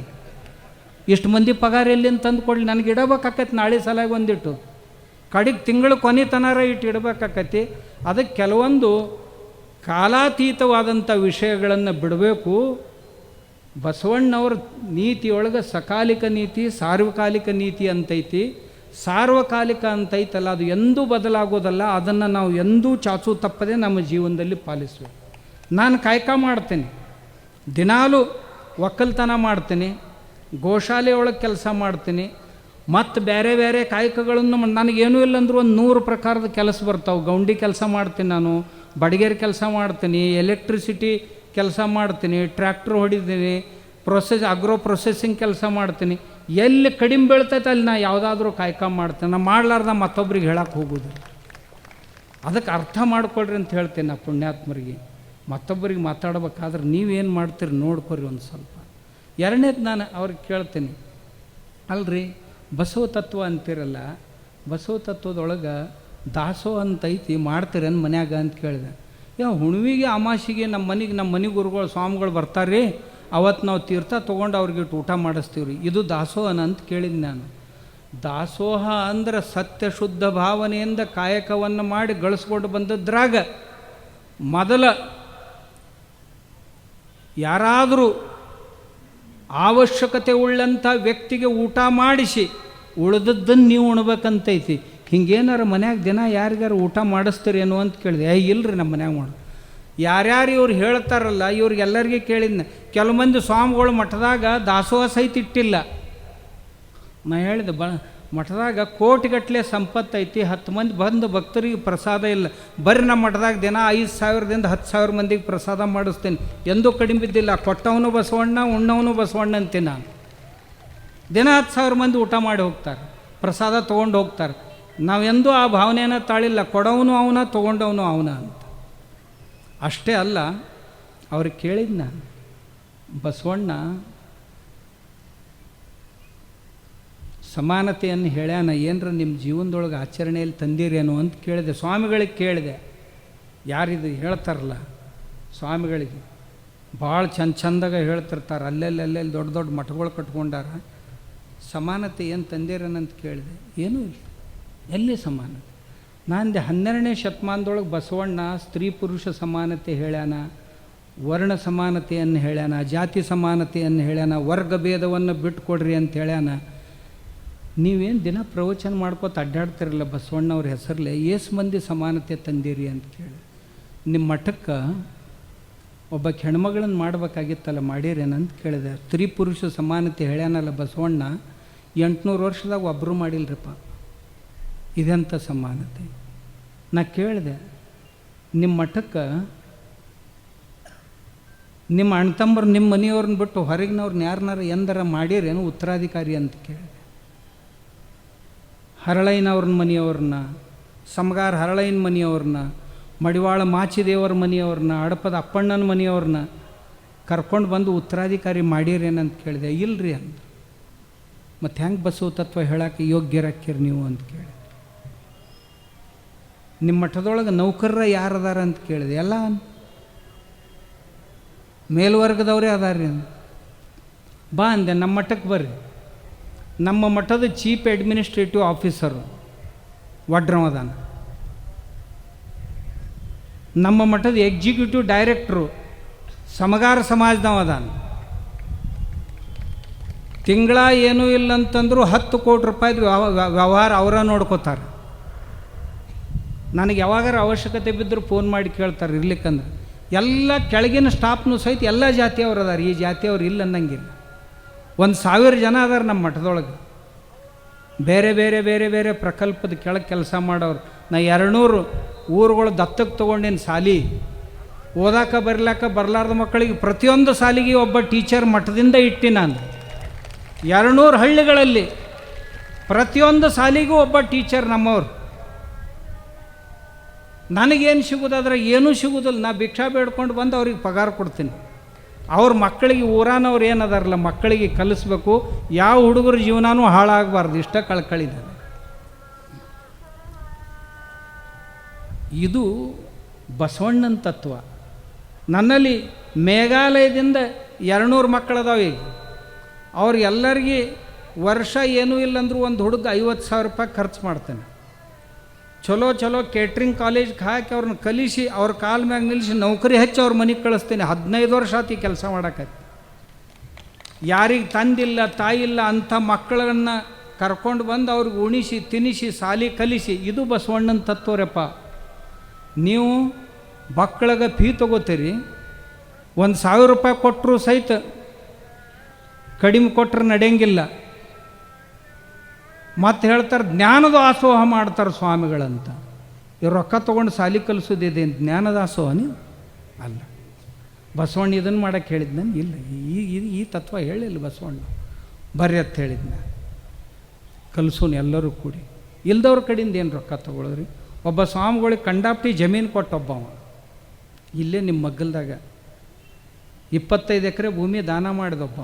ಇಷ್ಟು ಮಂದಿ ಪಗಾರ ಎಲ್ಲಿಂದ ತಂದು ಕೊಡಲಿ? ನನಗೆ ಇಡಬೇಕಾಕೈತಿ ನಾಳೆ ಸಲಾಗಿ ಒಂದಿಟ್ಟು, ಕಡೆಗೆ ತಿಂಗಳು ಕೊನೆತನಾರ ಇಟ್ಟು ಇಡಬೇಕಾಕೈತಿ. ಅದಕ್ಕೆ ಕೆಲವೊಂದು ಕಾಲಾತೀತವಾದಂಥ ವಿಷಯಗಳನ್ನು ಬಿಡಬೇಕು. ಬಸವಣ್ಣವ್ರ ನೀತಿಯೊಳಗೆ ಸಕಾಲಿಕ ನೀತಿ, ಸಾರ್ವಕಾಲಿಕ ನೀತಿ ಅಂತೈತಿ. ಸಾರ್ವಕಾಲಿಕ ಅಂತೈತಲ್ಲ, ಅದು ಎಂದೂ ಬದಲಾಗೋದಲ್ಲ. ಅದನ್ನು ನಾವು ಎಂದೂ ಚಾಚು ತಪ್ಪದೆ ನಮ್ಮ ಜೀವನದಲ್ಲಿ ಪಾಲಿಸಬೇಕು. ನಾನು ಕಾಯಕ ಮಾಡ್ತೇನೆ, ದಿನಾಲೂ ಒಕ್ಕಲ್ತನ ಮಾಡ್ತೀನಿ, ಗೋಶಾಲೆಯೊಳಗೆ ಕೆಲಸ ಮಾಡ್ತೀನಿ, ಮತ್ತು ಬೇರೆ ಬೇರೆ ಕಾಯಕಗಳನ್ನು ನನಗೇನೂ ಇಲ್ಲಂದ್ರೂ ಒಂದು 100 ಪ್ರಕಾರದ ಕೆಲಸ ಬರ್ತಾವೆ. ಗೌಂಡಿ ಕೆಲಸ ಮಾಡ್ತೀನಿ, ನಾನು ಬಡಿಗೆರೆ ಕೆಲಸ ಮಾಡ್ತೀನಿ, ಎಲೆಕ್ಟ್ರಿಸಿಟಿ ಕೆಲಸ ಮಾಡ್ತೀನಿ, ಟ್ರ್ಯಾಕ್ಟ್ರ್ ಹೊಡಿತೀನಿ, ಅಗ್ರೋ ಪ್ರೊಸೆಸಿಂಗ್ ಕೆಲಸ ಮಾಡ್ತೀನಿ. ಎಲ್ಲಿ ಕಡಿಮೆ ಬೀಳ್ತೈತೆ ಅಲ್ಲಿ ನಾ ಯಾವುದಾದ್ರೂ ಕಾಯಕ ಮಾಡ್ತೇನೆ. ನಾ ಮಾಡಲಾರ್ದ ಮತ್ತೊಬ್ರಿಗೆ ಹೇಳಕ್ಕೆ ಹೋಗೋದಿಲ್ಲ. ಅದಕ್ಕೆ ಅರ್ಥ ಮಾಡ್ಕೊಳ್ರಿ ಅಂತ ಹೇಳ್ತೀನಿ ನಾ ಪುಣ್ಯಾತ್ಮರಿಗೆ. ಮತ್ತೊಬ್ಬರಿಗೆ ಮಾತಾಡ್ಬೇಕಾದ್ರೆ ನೀವೇನು ಮಾಡ್ತೀರಿ ನೋಡ್ಕೊರಿ ಒಂದು ಸ್ವಲ್ಪ. ಎರಡನೇದು ನಾನು ಅವ್ರಿಗೆ ಕೇಳ್ತೀನಿ, ಅಲ್ರಿ ಬಸವ ತತ್ವ ಅಂತಿರಲ್ಲ, ಬಸವ ತತ್ವದೊಳಗೆ ದಾಸೋ ಅಂತೈತಿ, ಮಾಡ್ತೀರೇನು ಮನ್ಯಾಗ ಅಂತ ಕೇಳಿದೆ. ಹುಣ್ಣಿಮೆಗೆ ಅಮಾಸಿಗೆ ನಮ್ಮ ಮನೆ ಗುರುಗಳು ಸ್ವಾಮಿಗಳು ಬರ್ತಾರೆ, ಅವತ್ತು ನಾವು ತೀರ್ಥ ತೊಗೊಂಡು ಅವ್ರಿಗೆ ಊಟ ಮಾಡಿಸ್ತೀವಿ ರೀ. ಇದು ದಾಸೋಹನ ಅಂತ ಕೇಳಿದ್ದೆ ನಾನು. ದಾಸೋಹ ಅಂದ್ರೆ ಸತ್ಯ ಶುದ್ಧ ಭಾವನೆಯಿಂದ ಕಾಯಕವನ್ನು ಮಾಡಿ ಗಳಿಸ್ಕೊಂಡು ಬಂದದ್ರಾಗ ಮೊದಲ ಯಾರಾದರೂ ಅವಶ್ಯಕತೆ ಉಳ್ಳಂಥ ವ್ಯಕ್ತಿಗೆ ಊಟ ಮಾಡಿಸಿ ಉಳಿದದ್ದನ್ನು ನೀವು ಉಣ್ಬೇಕಂತೈತಿ. ಹಿಂಗೇನಾರು ಮನ್ಯಾಗ ದಿನ ಯಾರಿಗಾರು ಊಟ ಮಾಡಿಸ್ತೀರೇನು ಅಂತ ಕೇಳಿದೆ. ಇಲ್ಲರಿ ನಮ್ಮ ಮನ್ಯಾಗ ಮಾಡು. ಯಾರ್ಯಾರು ಇವ್ರು ಹೇಳ್ತಾರಲ್ಲ ಇವ್ರಿಗೆಲ್ಲರಿಗೆ ಕೇಳಿದ್ನ. ಕೆಲವು ಮಂದಿ ಸ್ವಾಮಿಗಳು ಮಠದಾಗ ದಾಸೋಹ ಸಹಿತ ಇಟ್ಟಿಲ್ಲ. ನಾ ಹೇಳಿದೆ, ಮಠದಾಗ ಕೋಟಿಗಟ್ಟಲೆ ಸಂಪತ್ತೈತಿ, 10 ಮಂದಿ ಬಂದು ಭಕ್ತರಿಗೆ ಪ್ರಸಾದ ಇಲ್ಲ. ಬರ್ರಿ ನಮ್ಮ ಮಠದಾಗ ದಿನ 5,000ದಿಂದ 10,000 ಮಂದಿಗೆ ಪ್ರಸಾದ ಮಾಡಿಸ್ತೇನೆ, ಎಂದೂ ಕಡಿಮೆ ಬಿದ್ದಿಲ್ಲ. ಕೊಟ್ಟವನು ಬಸವಣ್ಣ, ಉಣ್ಣವನು ಬಸವಣ್ಣ ಅಂತೀನಿ ನಾನು. ದಿನ 10,000 ಮಂದಿ ಊಟ ಮಾಡಿ ಹೋಗ್ತಾರೆ, ಪ್ರಸಾದ ತೊಗೊಂಡು ಹೋಗ್ತಾರೆ. ನಾವೆಂದೂ ಆ ಭಾವನೆಯನ್ನು ತಾಳಿಲ್ಲ. ಕೊಡವನು ಅವನ, ತೊಗೊಂಡವನು ಅವನ ಅಂತ. ಅಷ್ಟೇ ಅಲ್ಲ, ಅವ್ರಿಗೆ ಕೇಳಿದ್ನ, ಬಸವಣ್ಣ ಸಮಾನತೆಯನ್ನು ಹೇಳ್ಯಾನ, ಏನರ ನಿಮ್ಮ ಜೀವನದೊಳಗೆ ಆಚರಣೆಯಲ್ಲಿ ತಂದಿರೇನು ಅಂತ ಕೇಳಿದೆ. ಸ್ವಾಮಿಗಳಿಗೆ ಕೇಳಿದೆ, ಯಾರಿದು ಹೇಳ್ತಾರಲ್ಲ ಸ್ವಾಮಿಗಳಿಗೆ ಭಾಳ ಚಂದಾಗ ಹೇಳ್ತಿರ್ತಾರೆ, ಅಲ್ಲೆಲ್ಲಿ ದೊಡ್ಡ ದೊಡ್ಡ ಮಠಗಳು ಕಟ್ಕೊಂಡಾರ, ಸಮಾನತೆ ಏನು ತಂದಿರೇನಂತ ಕೇಳಿದೆ. ಏನೂ ಇಲ್ಲ, ಎಲ್ಲಿ ಸಮಾನತೆ? ನಾಂದೆ 12ನೇ ಶತಮಾನದೊಳಗೆ ಬಸವಣ್ಣ ಸ್ತ್ರೀ ಪುರುಷ ಸಮಾನತೆ ಹೇಳ್ಯಾನ, ವರ್ಣ ಸಮಾನತೆಯನ್ನು ಹೇಳ್ಯಾನ, ಜಾತಿ ಸಮಾನತೆಯನ್ನು ಹೇಳ್ಯಾನ, ವರ್ಗ ಭೇದವನ್ನು ಬಿಟ್ಟುಕೊಡ್ರಿ ಅಂತ ಹೇಳ್ಯಾನ. ನೀವೇನು ದಿನ ಪ್ರವಚನ ಮಾಡ್ಕೋತ ಅಡ್ಡಾಡ್ತಿರಲ್ಲ ಬಸವಣ್ಣವ್ರ ಹೆಸರಲ್ಲೇ, ಏಸು ಮಂದಿ ಸಮಾನತೆ ತಂದಿರಿ ಅಂತ ಕೇಳಿ. ನಿಮ್ಮ ಮಠಕ್ಕೆ ಒಬ್ಬ ಹೆಣ್ಮಗಳನ್ನು ಮಾಡಬೇಕಾಗಿತ್ತಲ್ಲ, ಮಾಡಿರೇನಂತ ಕೇಳಿದೆ. ಸ್ತ್ರೀ ಪುರುಷ ಸಮಾನತೆ ಹೇಳ್ಯಾನಲ್ಲ ಬಸವಣ್ಣ, 800 ವರ್ಷದಾಗ ಒಬ್ಬರು ಮಾಡಿಲ್ರಪ್ಪ. ಇದೆಂಥ ಸಮಾನತೆ? ನಾ ಕೇಳಿದೆ, ನಿಮ್ಮ ಮಠಕ್ಕೆ ನಿಮ್ಮ ಅಣ್ತಂಬರು ನಿಮ್ಮ ಮನೆಯವ್ರನ್ನ ಬಿಟ್ಟು ಹೊರಗಿನವ್ರನ್ನ ಯಾರನ್ನಾರ ಎಂದರ ಮಾಡಿರೇನು ಉತ್ತರಾಧಿಕಾರಿ ಅಂತ ಕೇಳಿದೆ. ಹರಳಯ್ಯನವ್ರನ್ನ ಮನೆಯವ್ರನ್ನ, ಸಮಗಾರ ಹರಳಯ್ಯನ ಮನೆಯವ್ರನ್ನ, ಮಡಿವಾಳ ಮಾಚಿದೇವರ ಮನೆಯವ್ರನ್ನ, ಹಡಪದ ಅಪ್ಪಣ್ಣನ ಮನೆಯವ್ರನ್ನ ಕರ್ಕೊಂಡು ಬಂದು ಉತ್ತರಾಧಿಕಾರಿ ಮಾಡಿರೇನಂತ ಕೇಳಿದೆ. ಇಲ್ರಿ ಅಂದ. ಮತ್ತು ಹೆಂಗೆ ಬಸವ ತತ್ವ ಹೇಳಕ್ಕೆ ಯೋಗ್ಯರಾಕಿರಿ ನೀವು ಅಂತ ಕೇಳಿದೆ. ನಿಮ್ಮ ಮಠದೊಳಗೆ ನೌಕರರ ಯಾರದಾರ ಅಂತ ಕೇಳಿದೆ. ಎಲ್ಲ ಮೇಲ್ವರ್ಗದವರೇ ಅದಾರ್ರಿ ಅಂದ. ಬಾ ಅಂದೆ, ನಮ್ಮ ಮಠಕ್ಕೆ ಬರ್ರಿ. ನಮ್ಮ ಮಠದ ಚೀಫ್ ಅಡ್ಮಿನಿಸ್ಟ್ರೇಟಿವ್ ಆಫೀಸರು ವಡ್ರವದಾನ, ನಮ್ಮ ಮಠದ ಎಕ್ಸಿಕ್ಯೂಟಿವ್ ಡೈರೆಕ್ಟ್ರು ಸಮಗಾರ ಸಮಾಜದವದಾನ. ತಿಂಗಳ ಏನೂ ಇಲ್ಲ ಅಂತಂದ್ರು 10 ಕೋಟಿ ರೂಪಾಯಿದು ವ್ಯವಹಾರ ಅವರ ನೋಡ್ಕೋತಾರೆ. ನನಗೆ ಯಾವಾಗಾರ ಅವಶ್ಯಕತೆ ಬಿದ್ದರೂ ಫೋನ್ ಮಾಡಿ ಕೇಳ್ತಾರೆ ಇರ್ಲಿಕ್ಕಂದ್ರೆ. ಎಲ್ಲ ಕೆಳಗಿನ ಸ್ಟಾಫ್ನು ಸಹಿತ ಎಲ್ಲ ಜಾತಿಯವ್ರು ಅದಾರ, ಈ ಜಾತಿಯವ್ರು ಇಲ್ಲ ಅನ್ನಂಗಿಲ್ಲ. 1000 ಜನ ಅದಾರ ನಮ್ಮ ಮಠದೊಳಗೆ, ಬೇರೆ ಬೇರೆ ಬೇರೆ ಬೇರೆ ಪ್ರಕಲ್ಪದ ಕೆಳಗೆ ಕೆಲಸ ಮಾಡೋರು. ನಾ 200 ಊರುಗಳು ದತ್ತಕ್ಕೆ ತೊಗೊಂಡೇನು ಸಾಲಿ. ಓದಾಕ ಬರಲಾರ್ದ ಮಕ್ಕಳಿಗೆ ಪ್ರತಿಯೊಂದು ಸಾಲಿಗೆ ಒಬ್ಬ ಟೀಚರ್ ಮಠದಿಂದ ಇಟ್ಟಿ ನಾನು. 200 ಹಳ್ಳಿಗಳಲ್ಲಿ ಪ್ರತಿಯೊಂದು ಸಾಲಿಗೂ ಒಬ್ಬ ಟೀಚರ್ ನಮ್ಮವ್ರು. ನನಗೇನು ಸಿಗೋದಾದ್ರೆ ಏನೂ ಸಿಗೋದಿಲ್ಲ. ನಾ ಭಿಕ್ಷಾ ಬೇಡ್ಕೊಂಡು ಬಂದು ಅವ್ರಿಗೆ ಪಗಾರ ಕೊಡ್ತೀನಿ. ಅವ್ರ ಮಕ್ಕಳಿಗೆ ಊರಾನವ್ರು ಏನದಾರಲ್ಲ ಮಕ್ಕಳಿಗೆ ಕಲಿಸ್ಬೇಕು, ಯಾವ ಹುಡುಗರ ಜೀವನನೂ ಹಾಳಾಗಬಾರ್ದು, ಇಷ್ಟ ಕಳ್ಕಳಿದ. ಇದು ಬಸವಣ್ಣನ ತತ್ವ. ನನ್ನಲ್ಲಿ ಮೇಘಾಲಯದಿಂದ 200 ಮಕ್ಕಳದಾವ. ಈಗ ಅವ್ರಿಗೆಲ್ಲರಿಗೆ ವರ್ಷ ಏನೂ ಇಲ್ಲಂದ್ರೂ ಒಂದು ಹುಡುಗ 50,000 ರೂಪಾಯಿ ಖರ್ಚು ಮಾಡ್ತಾನೆ. ಚಲೋ ಕೇಟ್ರಿಂಗ್ ಕಾಲೇಜ್ಗೆ ಹಾಕಿ ಅವ್ರನ್ನ ಕಲಿಸಿ ಅವ್ರ ಕಾಲ ಮ್ಯಾಗ ನಿಲ್ಲಿಸಿ ನೌಕರಿ ಹಚ್ಚಿ ಅವ್ರ ಮನೆಗೆ ಕಳಿಸ್ತೇನೆ. 15 ವರ್ಷ ಆತಿ ಕೆಲಸ ಮಾಡೋಕ್ಕೈತಿ. ಯಾರಿಗೆ ತಂದಿಲ್ಲ ತಾಯಿ ಇಲ್ಲ ಅಂಥ ಮಕ್ಕಳನ್ನು ಕರ್ಕೊಂಡು ಬಂದು ಅವ್ರಿಗೆ ಉಣಿಸಿ ತಿನ್ನಿಸಿ ಸಾಲಿ ಕಲಿಸಿ. ಇದು ಬಸವಣ್ಣನ ತತ್ವರಪ್ಪ. ನೀವು ಮಕ್ಕಳಿಗೆ ಫೀ ತೊಗೋತೀರಿ, 1,000 ರೂಪಾಯಿ ಕೊಟ್ಟರು ಸಹಿತ ಕಡಿಮೆ ಕೊಟ್ಟರೆ ನಡೆಯಂಗಿಲ್ಲ. ಮತ್ತು ಹೇಳ್ತಾರೆ ಜ್ಞಾನದ ದಾಸೋಹ ಮಾಡ್ತಾರೆ ಸ್ವಾಮಿಗಳಂತ. ಇವ್ರು ರೊಕ್ಕ ತೊಗೊಂಡು ಸಾಲಿ ಕಲಿಸೋದಿದೆ ಜ್ಞಾನದ ದಾಸೋಹ ನೀವು ಅಲ್ಲ. ಬಸವಣ್ಣ ಇದನ್ನು ಮಾಡೋಕ್ಕೆ ಹೇಳಿದ್ನ ಇಲ್ಲ. ಈ ತತ್ವ ಹೇಳಿಲ್ಲ ಬಸವಣ್ಣ. ಬರ್ರಿ ಅಂತ ಹೇಳಿದ್ನ, ಕಲಿಸೋನು ಎಲ್ಲರೂ ಕೂಡಿ. ಇಲ್ದವ್ರ ಕಡೆಯಿಂದ ಏನು ರೊಕ್ಕ ತೊಗೊಳೋದ್ರಿ? ಒಬ್ಬ ಸ್ವಾಮಿಗಳಿಗೆ ಕಂಡಾಪ್ಟಿ ಜಮೀನು ಕೊಟ್ಟೊಬ್ಬವ ಇಲ್ಲೇ ನಿಮ್ಮ ಮಗ್ಗಲ್ದಾಗ 25 ಎಕರೆ ಭೂಮಿ ದಾನ ಮಾಡಿದೊಬ್ಬ.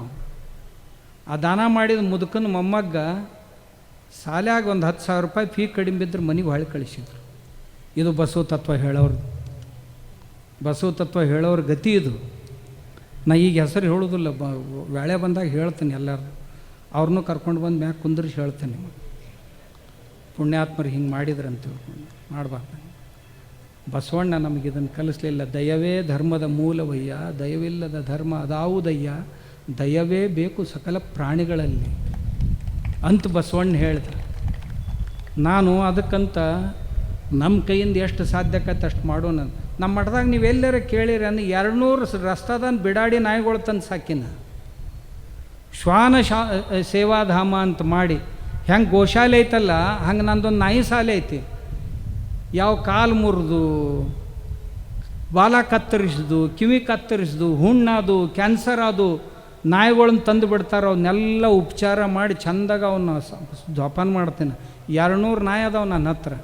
ಆ ದಾನ ಮಾಡಿದ ಮುದುಕನ ಮೊಮ್ಮಗ್ಗ ಸಾಲ್ಯಾಗ ಒಂದು 10,000 ರೂಪಾಯಿ ಫೀ ಕಡಿಮೆ ಬಿದ್ದರೆ ಮನೆಗೆ ಹೊಳೆ ಕಳಿಸಿದ್ರು. ಇದು ಬಸವ ತತ್ವ ಹೇಳೋರು. ಬಸವ ತತ್ವ ಹೇಳೋರ ಗತಿ ಇದು. ನಾ ಈಗ ಹೆಸರು ಹೇಳೋದಿಲ್ಲ, ವೇಳೆ ಬಂದಾಗ ಹೇಳ್ತೀನಿ. ಎಲ್ಲರೂ ಅವ್ರನ್ನೂ ಕರ್ಕೊಂಡು ಬಂದು ಮ್ಯಾಗ ಕುಂದ್ರಿಸಿ ಹೇಳ್ತೇನೆ. ಪುಣ್ಯಾತ್ಮರು ಹಿಂಗೆ ಮಾಡಿದ್ರಂತ ತಿಳ್ಕೊಂಡು ಮಾಡಬಾರ್ದು. ಬಸವಣ್ಣ ನಮಗಿದನ್ನು ಕಲಿಸ್ಲಿಲ್ಲ. ದಯವೇ ಧರ್ಮದ ಮೂಲವಯ್ಯ, ದಯವಿಲ್ಲದ ಧರ್ಮ ಅದಾವುದಯ್ಯ, ದಯವೇ ಬೇಕು ಸಕಲ ಪ್ರಾಣಿಗಳಲ್ಲಿ ಅಂತ ಬಸವಣ್ಣ ಹೇಳ್ದ. ನಾನು ಅದಕ್ಕಂತ ನಮ್ಮ ಕೈಯಿಂದ ಎಷ್ಟು ಸಾಧ್ಯಕ್ಕೈತೆ ಅಷ್ಟು ಮಾಡೋಣ. ನಮ್ಮ ಮಠದಾಗ ನೀವು ಎಲ್ಲರೂ ಕೇಳಿರಿ ಅಂದ್ರೆ 200 ರಸ್ತಾದನ್ನು ಬಿಡಾಡಿ ನಾಯಿಗಳು ತಂದು ಸಾಕಿನ. ಶ್ವಾನ ಸೇವಾಧಾಮ ಅಂತ ಮಾಡಿ, ಹೆಂಗೆ ಗೋಶಾಲೆ ಐತಲ್ಲ ಹಂಗೆ ನಂದೊಂದು ನಾಯಿ ಶಾಲೆ ಐತಿ. ಯಾವ ಕಾಲು ಮುರಿದು, ಬಾಲ ಕತ್ತರಿಸಿದು, ಕಿವಿ ಕತ್ತರಿಸಿದು, ಹುಣ್ಣಾದು, ಕ್ಯಾನ್ಸರ್ ಆದು ನಾಯಿಗಳನ್ನ ತಂದು ಬಿಡ್ತಾರೆ. ಅವನ್ನೆಲ್ಲ ಉಪಚಾರ ಮಾಡಿ ಚೆಂದಾಗ ಅವನ್ನ ಜೋಪಾನ ಮಾಡ್ತೇನೆ. 200 ನಾಯಿ ಅದಾವ ನನ್ನ ಹತ್ರ.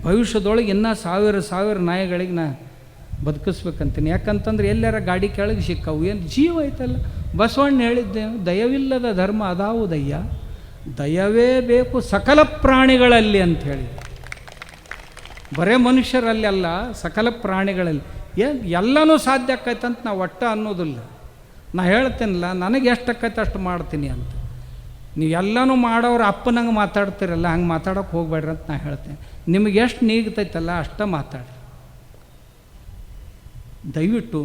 ಭವಿಷ್ಯದೊಳಗೆ ಇನ್ನೂ 1,000 ನಾಯಿಗಳಿಗೆ ನಾ ಬದುಕಿಸ್ಬೇಕಂತೀನಿ. ಯಾಕಂತಂದ್ರೆ ಎಲ್ಲಾರ ಗಾಡಿ ಕೆಳಗೆ ಸಿಕ್ಕವು ಏನು ಜೀವ ಐತಲ್ಲ. ಬಸವಣ್ಣ ಹೇಳಿದ್ದೆ, ದಯವಿಲ್ಲದ ಧರ್ಮ ಅದಾವುದಯ್ಯ, ದಯವೇ ಬೇಕು ಸಕಲ ಪ್ರಾಣಿಗಳಲ್ಲಿ ಅಂಥೇಳಿ. ಬರೇ ಮನುಷ್ಯರಲ್ಲಿ ಅಲ್ಲ, ಸಕಲ ಪ್ರಾಣಿಗಳಲ್ಲಿ. ಎಲ್ಲನೂ ಸಾಧ್ಯ ಆಕೈತಂತ ನಾವು ಒಟ್ಟ ಅನ್ನೋದಿಲ್ಲ. ನಾ ಹೇಳ್ತೇನಲ್ಲ, ನನಗೆ ಎಷ್ಟು ಆಕೈತೆ ಅಷ್ಟು ಮಾಡ್ತೀನಿ ಅಂತ. ನೀವು ಎಲ್ಲನೂ ಮಾಡೋರು ಅಪ್ಪನಂಗೆ ಮಾತಾಡ್ತಿರಲ್ಲ, ಹಂಗೆ ಮಾತಾಡೋಕೆ ಹೋಗ್ಬೇಡ್ರಿ ಅಂತ ನಾ ಹೇಳ್ತೇನೆ. ನಿಮಗೆ ಎಷ್ಟು ನೀಗ್ತೈತಲ್ಲ ಅಷ್ಟೇ ಮಾತಾಡ್ರಿ. ದಯವಿಟ್ಟು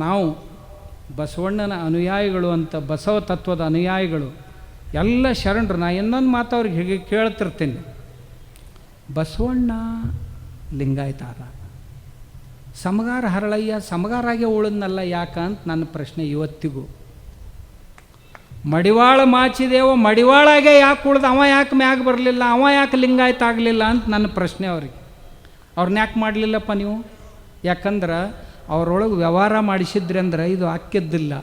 ನಾವು ಬಸವಣ್ಣನ ಅನುಯಾಯಿಗಳು ಅಂತ, ಬಸವ ತತ್ವದ ಅನುಯಾಯಿಗಳು ಎಲ್ಲ ಶರಣರು. ನಾ ಇನ್ನೊಂದು ಮಾತು ಅವ್ರಿಗೆ ಹೀಗೆ ಕೇಳ್ತಿರ್ತೀನಿ, ಬಸವಣ್ಣ ಲಿಂಗಾಯತಾರ, ಸಮಗಾರ ಹರಳಯ್ಯ ಸಮಗಾರಾಗೆ ಉಳಿದ್ನಲ್ಲ ಯಾಕಂತ ನನ್ನ ಪ್ರಶ್ನೆ ಇವತ್ತಿಗೂ. ಮಡಿವಾಳ ಮಾಚಿದೇವ ಮಡಿವಾಳಾಗೆ ಯಾಕೆ ಉಳ್ದ, ಅವ ಯಾಕೆ ಮ್ಯಾಗ ಬರಲಿಲ್ಲ, ಅವ ಯಾಕೆ ಲಿಂಗಾಯತ ಆಗಲಿಲ್ಲ ಅಂತ ನನ್ನ ಪ್ರಶ್ನೆ ಅವ್ರಿಗೆ. ಅವ್ರನ್ನ ಯಾಕೆ ಮಾಡಲಿಲ್ಲಪ್ಪ ನೀವು? ಯಾಕಂದ್ರೆ ಅವರೊಳಗೆ ವ್ಯವಹಾರ ಮಾಡಿಸಿದ್ರಿ ಅಂದ್ರೆ ಇದು ಆಕ್ಕಿದ್ದಿಲ್ಲ.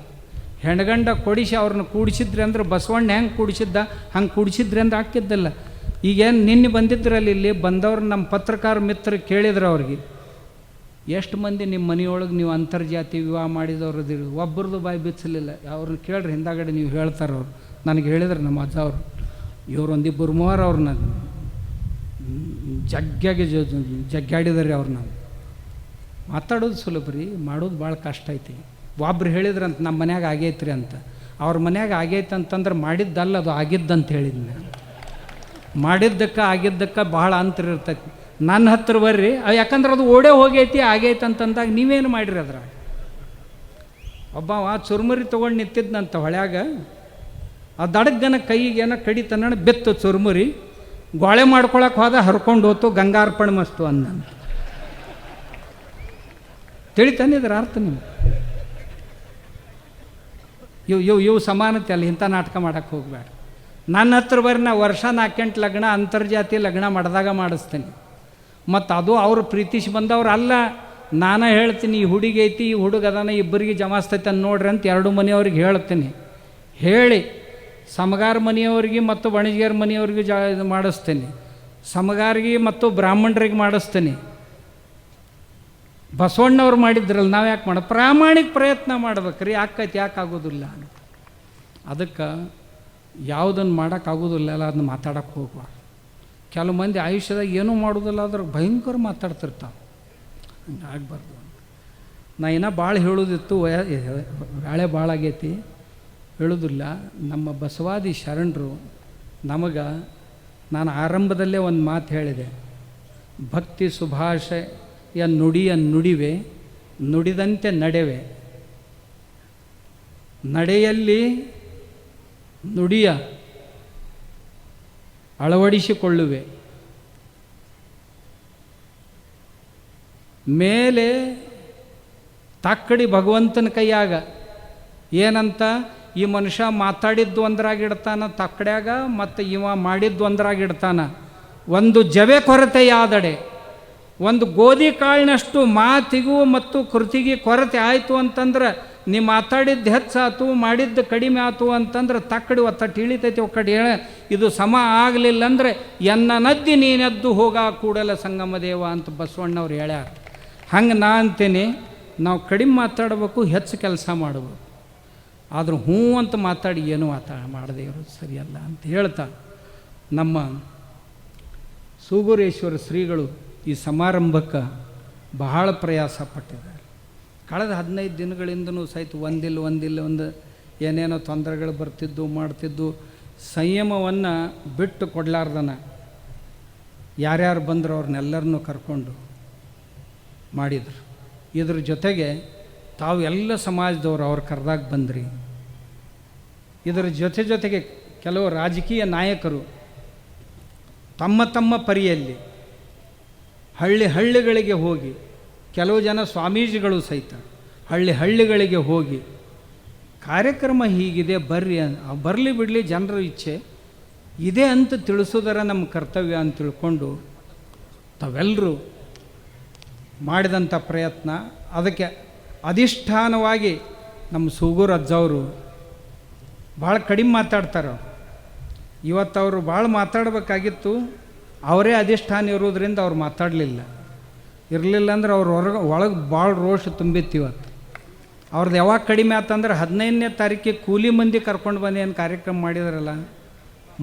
ಹೆಣ್ಗಂಡ ಕೊಡಿಸಿ ಅವ್ರನ್ನ ಕೂಡಿಸಿದ್ರಿ ಅಂದ್ರೆ ಬಸವಣ್ಣ ಹೆಂಗೆ ಕೂಡಿಸಿದ್ದ ಹಂಗೆ ಕೂಡಿಸಿದ್ರಿ ಅಂದ್ರೆ ಆಕ್ಕಿದ್ದಿಲ್ಲ. ಈಗೇನು ನಿನ್ನೆ ಬಂದಿದ್ರಲ್ಲಿ ಇಲ್ಲಿ ಬಂದವ್ರು ನಮ್ಮ ಪತ್ರಕಾರ ಮಿತ್ರ ಕೇಳಿದ್ರು ಅವ್ರಿಗೆ, ಎಷ್ಟು ಮಂದಿ ನಿಮ್ಮ ಮನೆಯೊಳಗೆ ನೀವು ಅಂತರ್ಜಾತಿ ವಿವಾಹ ಮಾಡಿದವ್ರು ಇದ್ದೀರಿ? ಒಬ್ಬರದು ಬಾಯಿ ಬಿಚ್ಚಲಿಲ್ಲ. ಅವ್ರನ್ನ ಕೇಳ್ರಿ, ಹಿಂದಾಗಡೆ ನೀವು ಹೇಳ್ತಾರವ್ರು. ನನಗೆ ಹೇಳಿದ್ರು ನಮ್ಮ ಅಜ್ಜ ಅವರು, ಇವ್ರೊಂದಿಬ್ಬರು ಮೂವರು ಅವ್ರನ್ನ ಜಗ್ಗಾಡಿದಾರೆ. ಅವ್ರನ್ನ ಮಾತಾಡೋದು ಸುಲಭ ರೀ, ಮಾಡೋದು ಭಾಳ ಕಷ್ಟ ಐತಿ. ಒಬ್ರು ಹೇಳಿದ್ರಂತ ನಮ್ಮ ಮನ್ಯಾಗ ಆಗೈತ್ರಿ ಅಂತ. ಅವ್ರ ಮನ್ಯಾಗ ಆಗೈತೆ ಅಂತಂದ್ರೆ ಮಾಡಿದ್ದಲ್ಲ, ಅದು ಆಗಿದ್ದಂತ ಹೇಳಿದ್ನ. ಮಾಡಿದ್ದಕ್ಕೆ ಆಗಿದ್ದಕ್ಕೆ ಭಾಳ ಅಂತರ ಇರ್ತೈತಿ. ನನ್ನ ಹತ್ರ ಬರ್ರಿ, ಯಾಕಂದ್ರೆ ಅದು ಓಡೇ ಹೋಗೈತಿ ಆಗೈತೆ ಅಂತಂದಾಗ ನೀವೇನು ಮಾಡಿರಿ ಅದ್ರ. ಒಬ್ಬವ ಚುರುಮುರಿ ತೊಗೊಂಡು ನಿಂತಿದ್ನಂತ ಹೊಳ್ಯಾಗ, ಆ ದಡಗನ ಕೈಗೇನೋ ಕಡಿತನ ಬೆತ್ತು ಚುರುಮುರಿ, ಗೋಳೆ ಮಾಡ್ಕೊಳಕ್ಕೆ ಹೋದ, ಹರ್ಕೊಂಡು ಹೋತು, ಗಂಗಾರ್ಪಣೆ ಮಸ್ತು ಅಂದಂತ. ತಿಳಿತಾನಿದ್ರ ಅರ್ಥ ನೀವು? ಇವು ಸಮಾನತೆ ಅಲ್ಲ, ಇಂಥ ನಾಟಕ ಮಾಡೋಕ್ಕೆ ಹೋಗ್ಬೇಡ. ನನ್ನ ಹತ್ರ ಬರ್ರಿ, ನಾ ವರ್ಷ 4-8 ಲಗ್ನ ಅಂತರ್ಜಾತಿ ಲಗ್ನ ಮಾಡಿದಾಗ ಮಾಡಿಸ್ತೇನೆ. ಮತ್ತು ಅದು ಅವರು ಪ್ರೀತಿಸಿ ಬಂದವ್ರು ಅಲ್ಲ. ನಾನು ಹೇಳ್ತೀನಿ, ಈ ಹುಡುಗಿ ಐತಿ, ಈ ಹುಡುಗ ಅದಾನ, ಇಬ್ಬರಿಗೆ ಜಮಾಸ್ತೈತೆ ಅಂತ ನೋಡ್ರಿ ಅಂತ 2 ಮನೆಯವ್ರಿಗೆ ಹೇಳ್ತೀನಿ. ಹೇಳಿ ಸಮಗಾರ ಮನೆಯವ್ರಿಗೆ ಮತ್ತು ಬಣಿಜ್ಗಾರ ಮನೆಯವ್ರಿಗೆ ಇದು ಮಾಡಿಸ್ತೇನೆ, ಸಮಗಾರಿಗೆ ಮತ್ತು ಬ್ರಾಹ್ಮಣರಿಗೆ ಮಾಡಿಸ್ತೇನೆ. ಬಸವಣ್ಣವ್ರು ಮಾಡಿದ್ರಲ್ಲ, ನಾವು ಯಾಕೆ ಮಾಡೋದು? ಪ್ರಾಮಾಣಿಕ ಪ್ರಯತ್ನ ಮಾಡ್ಬೇಕ್ರಿ. ಯಾಕೈತಿ, ಯಾಕೆ ಆಗೋದಿಲ್ಲ? ಅದಕ್ಕೆ ಯಾವುದನ್ನು ಮಾಡೋಕ್ಕಾಗೋದಿಲ್ಲ ಅಲ್ಲ, ಅದನ್ನ ಮಾತಾಡೋಕ್ಕೆ ಹೋಗ್ಬಾರ್ದು. ಕೆಲವು ಮಂದಿ ಆಯುಷ್ಯದಾಗ ಏನೂ ಮಾಡೋದಿಲ್ಲ, ಅದ್ರ ಭಯಂಕರ ಮಾತಾಡ್ತಿರ್ತಾವೆ. ಹಂಗೆ ಆಗಬಾರ್ದು. ನಾ ಇನ್ನೂ ಭಾಳ ಹೇಳೋದಿತ್ತು, ವೇಳೆ ಭಾಳ ಆಗೈತಿ, ಹೇಳೋದಿಲ್ಲ. ನಮ್ಮ ಬಸವಾದಿ ಶರಣರು ನಮಗೆ, ನಾನು ಆರಂಭದಲ್ಲೇ ಒಂದು ಮಾತು ಹೇಳಿದೆ, ಭಕ್ತಿ ಸುಭಾಷೆಯ ನುಡಿಯ ನುಡಿವೆ, ನುಡಿದಂತೆ ನಡೆವೆ, ನಡೆಯಲ್ಲಿ ನುಡಿಯ ಅಳವಡಿಸಿಕೊಳ್ಳುವೆ, ಮೇಲೆ ತಾಕ್ಕಡಿ ಭಗವಂತನ ಕೈಯಾಗ. ಏನಂತ? ಈ ಮನುಷ್ಯ ಮಾತಾಡಿದ್ದು ಒಂದ್ರಾಗಿಡ್ತಾನ ತಕ್ಕಡ್ಯಾಗ, ಮತ್ತು ಇವ ಮಾಡಿದ್ದು ಒಂದ್ರಾಗಿಡ್ತಾನ. ಒಂದು ಜವೆ ಕೊರತೆಯಾದಡೆ, ಒಂದು ಗೋಧಿ ಕಾಳಿನಷ್ಟು ಮಾತಿಗೂ ಮತ್ತು ಕೃತಿಗೆ ಕೊರತೆ ಆಯಿತು ಅಂತಂದ್ರೆ, ನೀ ಮಾತಾಡಿದ್ದು ಹೆಚ್ಚಾತು, ಮಾಡಿದ್ದು ಕಡಿಮೆ ಆಯ್ತು ಅಂತಂದ್ರೆ ತಕ್ಕಡಿ ಒತ್ತಟ್ಟು ಇಳಿತೈತಿ. ಒಕ್ಕಡಿ ಹೇಳ, ಇದು ಸಮ ಆಗಲಿಲ್ಲ ಅಂದರೆ ಎನ್ನ ನದ್ದಿ ನೀನೆದ್ದು ಹೋಗ ಕೂಡಲ ಸಂಗಮ ದೇವ ಅಂತ ಬಸವಣ್ಣವ್ರು ಹೇಳ್ಯಾರ. ಹಂಗೆ ನಾ ಅಂತೀನಿ, ನಾವು ಕಡಿಮೆ ಮಾತಾಡಬೇಕು, ಹೆಚ್ಚು ಕೆಲಸ ಮಾಡಬೇಕು. ಆದರೂ ಹ್ಞೂ ಅಂತ ಮಾತಾಡಿ ಏನೂ ಮಾಡದೇ ಇರೋದು ಸರಿಯಲ್ಲ ಅಂತ ಹೇಳ್ತಾ, ನಮ್ಮ ಸೂಗೂರೇಶ್ವರ ಶ್ರೀಗಳು ಈ ಸಮಾರಂಭಕ್ಕೆ ಬಹಳ ಪ್ರಯಾಸ ಪಟ್ಟಿದ್ದಾರೆ. ಕಳೆದ 15 ದಿನಗಳಿಂದನೂ ಸಹಿತ ಒಂದು ಏನೇನೋ ತೊಂದರೆಗಳು ಬರ್ತಿದ್ದು ಮಾಡ್ತಿದ್ದು, ಸಂಯಮವನ್ನು ಬಿಟ್ಟು ಕೊಡಲಾರ್ದನ ಯಾರ್ಯಾರು ಬಂದರು ಅವ್ರನ್ನೆಲ್ಲರನ್ನೂ ಕರ್ಕೊಂಡು ಮಾಡಿದರು. ಇದ್ರ ಜೊತೆಗೆ ತಾವು ಎಲ್ಲ ಸಮಾಜದವರು ಅವ್ರು ಕರೆದಾಗ ಬಂದ್ರಿ. ಇದರ ಜೊತೆಗೆ ಕೆಲವು ರಾಜಕೀಯ ನಾಯಕರು ತಮ್ಮ ತಮ್ಮ ಪರಿಯಲ್ಲಿ ಹಳ್ಳಿಗಳಿಗೆ ಹೋಗಿ, ಕೆಲವು ಜನ ಸ್ವಾಮೀಜಿಗಳು ಸಹಿತ ಹಳ್ಳಿಗಳಿಗೆ ಹೋಗಿ ಕಾರ್ಯಕ್ರಮ ಹೀಗಿದೆ ಬರ್ರಿ, ಬರಲಿ ಬಿಡಲಿ ಜನರ ಇಚ್ಛೆ ಇದೆ ಅಂತ ತಿಳಿಸೋದರ ನಮ್ಮ ಕರ್ತವ್ಯ ಅಂತ ತಿಳ್ಕೊಂಡು ತಾವೆಲ್ಲರೂ ಮಾಡಿದಂಥ ಪ್ರಯತ್ನ, ಅದಕ್ಕೆ ಅಧಿಷ್ಠಾನವಾಗಿ ನಮ್ಮ ಸೂಗೂರು ಅಜ್ಜವರು ಭಾಳ ಕಡಿಮೆ ಮಾತಾಡ್ತಾರೆ. ಇವತ್ತು ಅವರು ಭಾಳ ಮಾತಾಡಬೇಕಾಗಿತ್ತು, ಅವರೇ ಅಧಿಷ್ಠಾನ ಇರೋದ್ರಿಂದ ಅವ್ರು ಮಾತಾಡಲಿಲ್ಲ. ಇರಲಿಲ್ಲ ಅಂದ್ರೆ ಅವ್ರ ಒಳಗೆ ಭಾಳ ರೋಷ ತುಂಬಿತ್ತು. ಇವತ್ತು ಅವ್ರದ್ದು ಯಾವಾಗ ಕಡಿಮೆ ಆತಂದ್ರೆ 15ನೇ ತಾರೀಕಿಗೆ ಕೂಲಿ ಮಂದಿ ಕರ್ಕೊಂಡು ಬಂದು ಏನು ಕಾರ್ಯಕ್ರಮ ಮಾಡಿದಾರಲ್ಲ,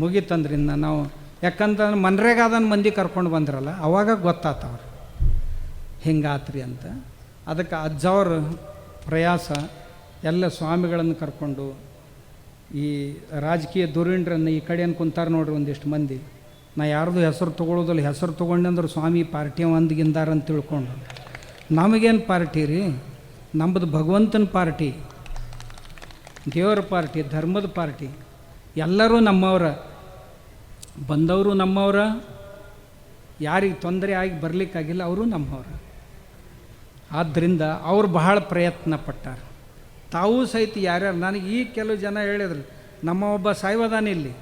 ಮುಗಿತಂದ್ರಿಂದ ನಾವು, ಯಾಕಂತಂದ್ರೆ ಮನ್ರೇಗಾದನ್ನು ಮಂದಿ ಕರ್ಕೊಂಡು ಬಂದ್ರಲ್ಲ ಅವಾಗ ಗೊತ್ತಾತವ್ರು ಹಿಂಗಾತ್ರಿ ಅಂತ. ಅದಕ್ಕೆ ಅಜ್ಜವ್ರ ಪ್ರಯಾಸ ಎಲ್ಲ ಸ್ವಾಮಿಗಳನ್ನು ಕರ್ಕೊಂಡು ಈ ರಾಜಕೀಯ ಧುರೀಣರನ್ನು ಈ ಕಡೆಯನ್ನು ಕುಂತಾರೆ ನೋಡ್ರಿ ಒಂದಿಷ್ಟು ಮಂದಿ. ನಾ ಯಾರ್ದು ಹೆಸರು ತೊಗೊಳೋದಿಲ್ಲ, ಹೆಸರು ತೊಗೊಂಡಂದ್ರೆ ಸ್ವಾಮಿ ಪಾರ್ಟಿ ಒಂದಿಗಿಂದಾರಂತ ತಿಳ್ಕೊಂಡು. ನಮಗೇನು ಪಾರ್ಟಿ ರೀ, ನಮ್ಮದು ಭಗವಂತನ ಪಾರ್ಟಿ, ದೇವರ ಪಾರ್ಟಿ, ಧರ್ಮದ ಪಾರ್ಟಿ. ಎಲ್ಲರೂ ನಮ್ಮವರ, ಬಂದವರು ನಮ್ಮವರ, ಯಾರಿಗೆ ತೊಂದರೆ ಆಗಿ ಬರಲಿಕ್ಕಾಗಿಲ್ಲ ಅವರು ನಮ್ಮವರ. ಆದ್ದರಿಂದ ಅವ್ರು ಬಹಳ ಪ್ರಯತ್ನ ಪಟ್ಟಾರ. ತಾವೂ ಸಹಿತ ಯಾರ್ಯಾರು ನನಗೆ ಈ ಕೆಲವು ಜನ ಹೇಳಿದ್ರು, ನಮ್ಮ ಒಬ್ಬ ಸಾಯ್ವದಾನ ಇಲ್ಲಿ,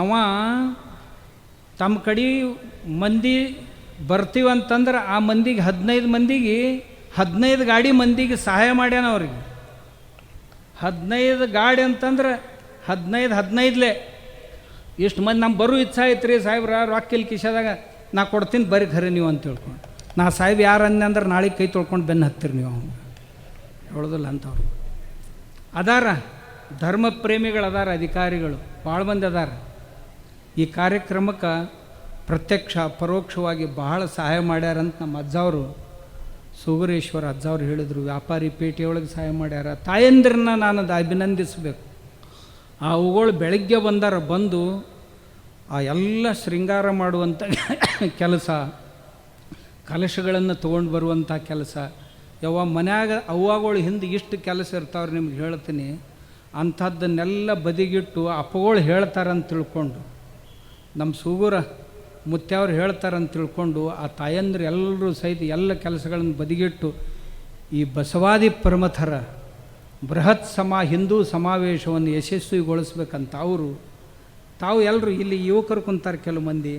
ಅವ ತಮ್ಮ ಕಡೆ ಮಂದಿ ಬರ್ತೀವಂತಂದ್ರೆ ಆ ಮಂದಿಗೆ 15 ಮಂದಿಗೆ 15 ಗಾಡಿ ಮಂದಿಗೆ ಸಹಾಯ ಮಾಡ್ಯಾನ ಅವ್ರಿಗೆ. 15 ಗಾಡಿ ಅಂತಂದ್ರೆ 15 ಇಷ್ಟು ಮಂದಿ ನಮ್ಮ ಬರೋ ಇಚ್ಛಾ ಐತ್ರಿ ಸಾಹೇಬ್ರ, ರೊಕ್ಕಿಲ್ ಕಿಶದಾಗ ನಾ ಕೊಡ್ತೀನಿ ಬರೀ ಖರೆ ನೀವು ಅಂತ ತಿಳ್ಕೊಂಡು. ನಾ ಸಾಹೇಬ್ ಯಾರು ಅಂದೆ ಅಂದ್ರೆ ನಾಳೆ ಕೈ ತೊಳ್ಕೊಂಡು ಬೆನ್ನು ಹತ್ತೀರಿ ನೀವು, ಅವ್ನು ಹೇಳೋದಿಲ್ಲ ಅಂಥವ್ರು ಅದಾರ. ಧರ್ಮ ಪ್ರೇಮಿಗಳು ಅದಾರ, ಅಧಿಕಾರಿಗಳು ಭಾಳ ಮಂದಿ ಅದಾರ. ಈ ಕಾರ್ಯಕ್ರಮಕ್ಕೆ ಪ್ರತ್ಯಕ್ಷ ಪರೋಕ್ಷವಾಗಿ ಬಹಳ ಸಹಾಯ ಮಾಡ್ಯಾರಂತ ನಮ್ಮ ಅಜ್ಜವರು ಸುಗರೇಶ್ವರ ಅಜ್ಜವ್ರು ಹೇಳಿದರು. ವ್ಯಾಪಾರಿ ಪೇಟೆಯೊಳಗೆ ಸಹಾಯ ಮಾಡ್ಯಾರ. ತಾಯಂದಿರನ್ನ ನಾನು ಅಭಿನಂದಿಸಬೇಕು. ಆ ಅವುಗಳು ಬೆಳಗ್ಗೆ ಬಂದಾರ, ಬಂದು ಆ ಎಲ್ಲ ಶೃಂಗಾರ ಮಾಡುವಂಥ ಕೆಲಸ, ಕಲಶಗಳನ್ನು ತೊಗೊಂಡು ಬರುವಂಥ ಕೆಲಸ. ಮನ್ಯಾಗ ಅವ್ವಗಳು ಹಿಂದೆ ಇಷ್ಟು ಕೆಲಸ ಇರ್ತಾವ್ರಿ ನಿಮ್ಗೆ ಹೇಳ್ತೀನಿ. ಅಂಥದ್ದನ್ನೆಲ್ಲ ಬದಿಗಿಟ್ಟು ಅಪ್ಪಗಳು ಹೇಳ್ತಾರಂತ ತಿಳ್ಕೊಂಡು, ನಮ್ಮ ಸೂಗೂರ ಮುತ್ತೆಯವ್ರು ಹೇಳ್ತಾರಂತ ತಿಳ್ಕೊಂಡು ಆ ತಾಯಂದ್ರು ಎಲ್ಲರೂ ಸಹಿತ ಎಲ್ಲ ಕೆಲಸಗಳನ್ನು ಬದಿಗಿಟ್ಟು ಈ ಬಸವಾದಿ ಪ್ರಮಥರ ಬೃಹತ್ ಹಿಂದೂ ಸಮಾವೇಶವನ್ನು ಯಶಸ್ವಿಗೊಳಿಸ್ಬೇಕಂತ ಅವರು ತಾವು ಎಲ್ಲರೂ ಇಲ್ಲಿ ಯುವಕರು ಕುಂತಾರೆ. ಕೆಲವು ಮಂದಿ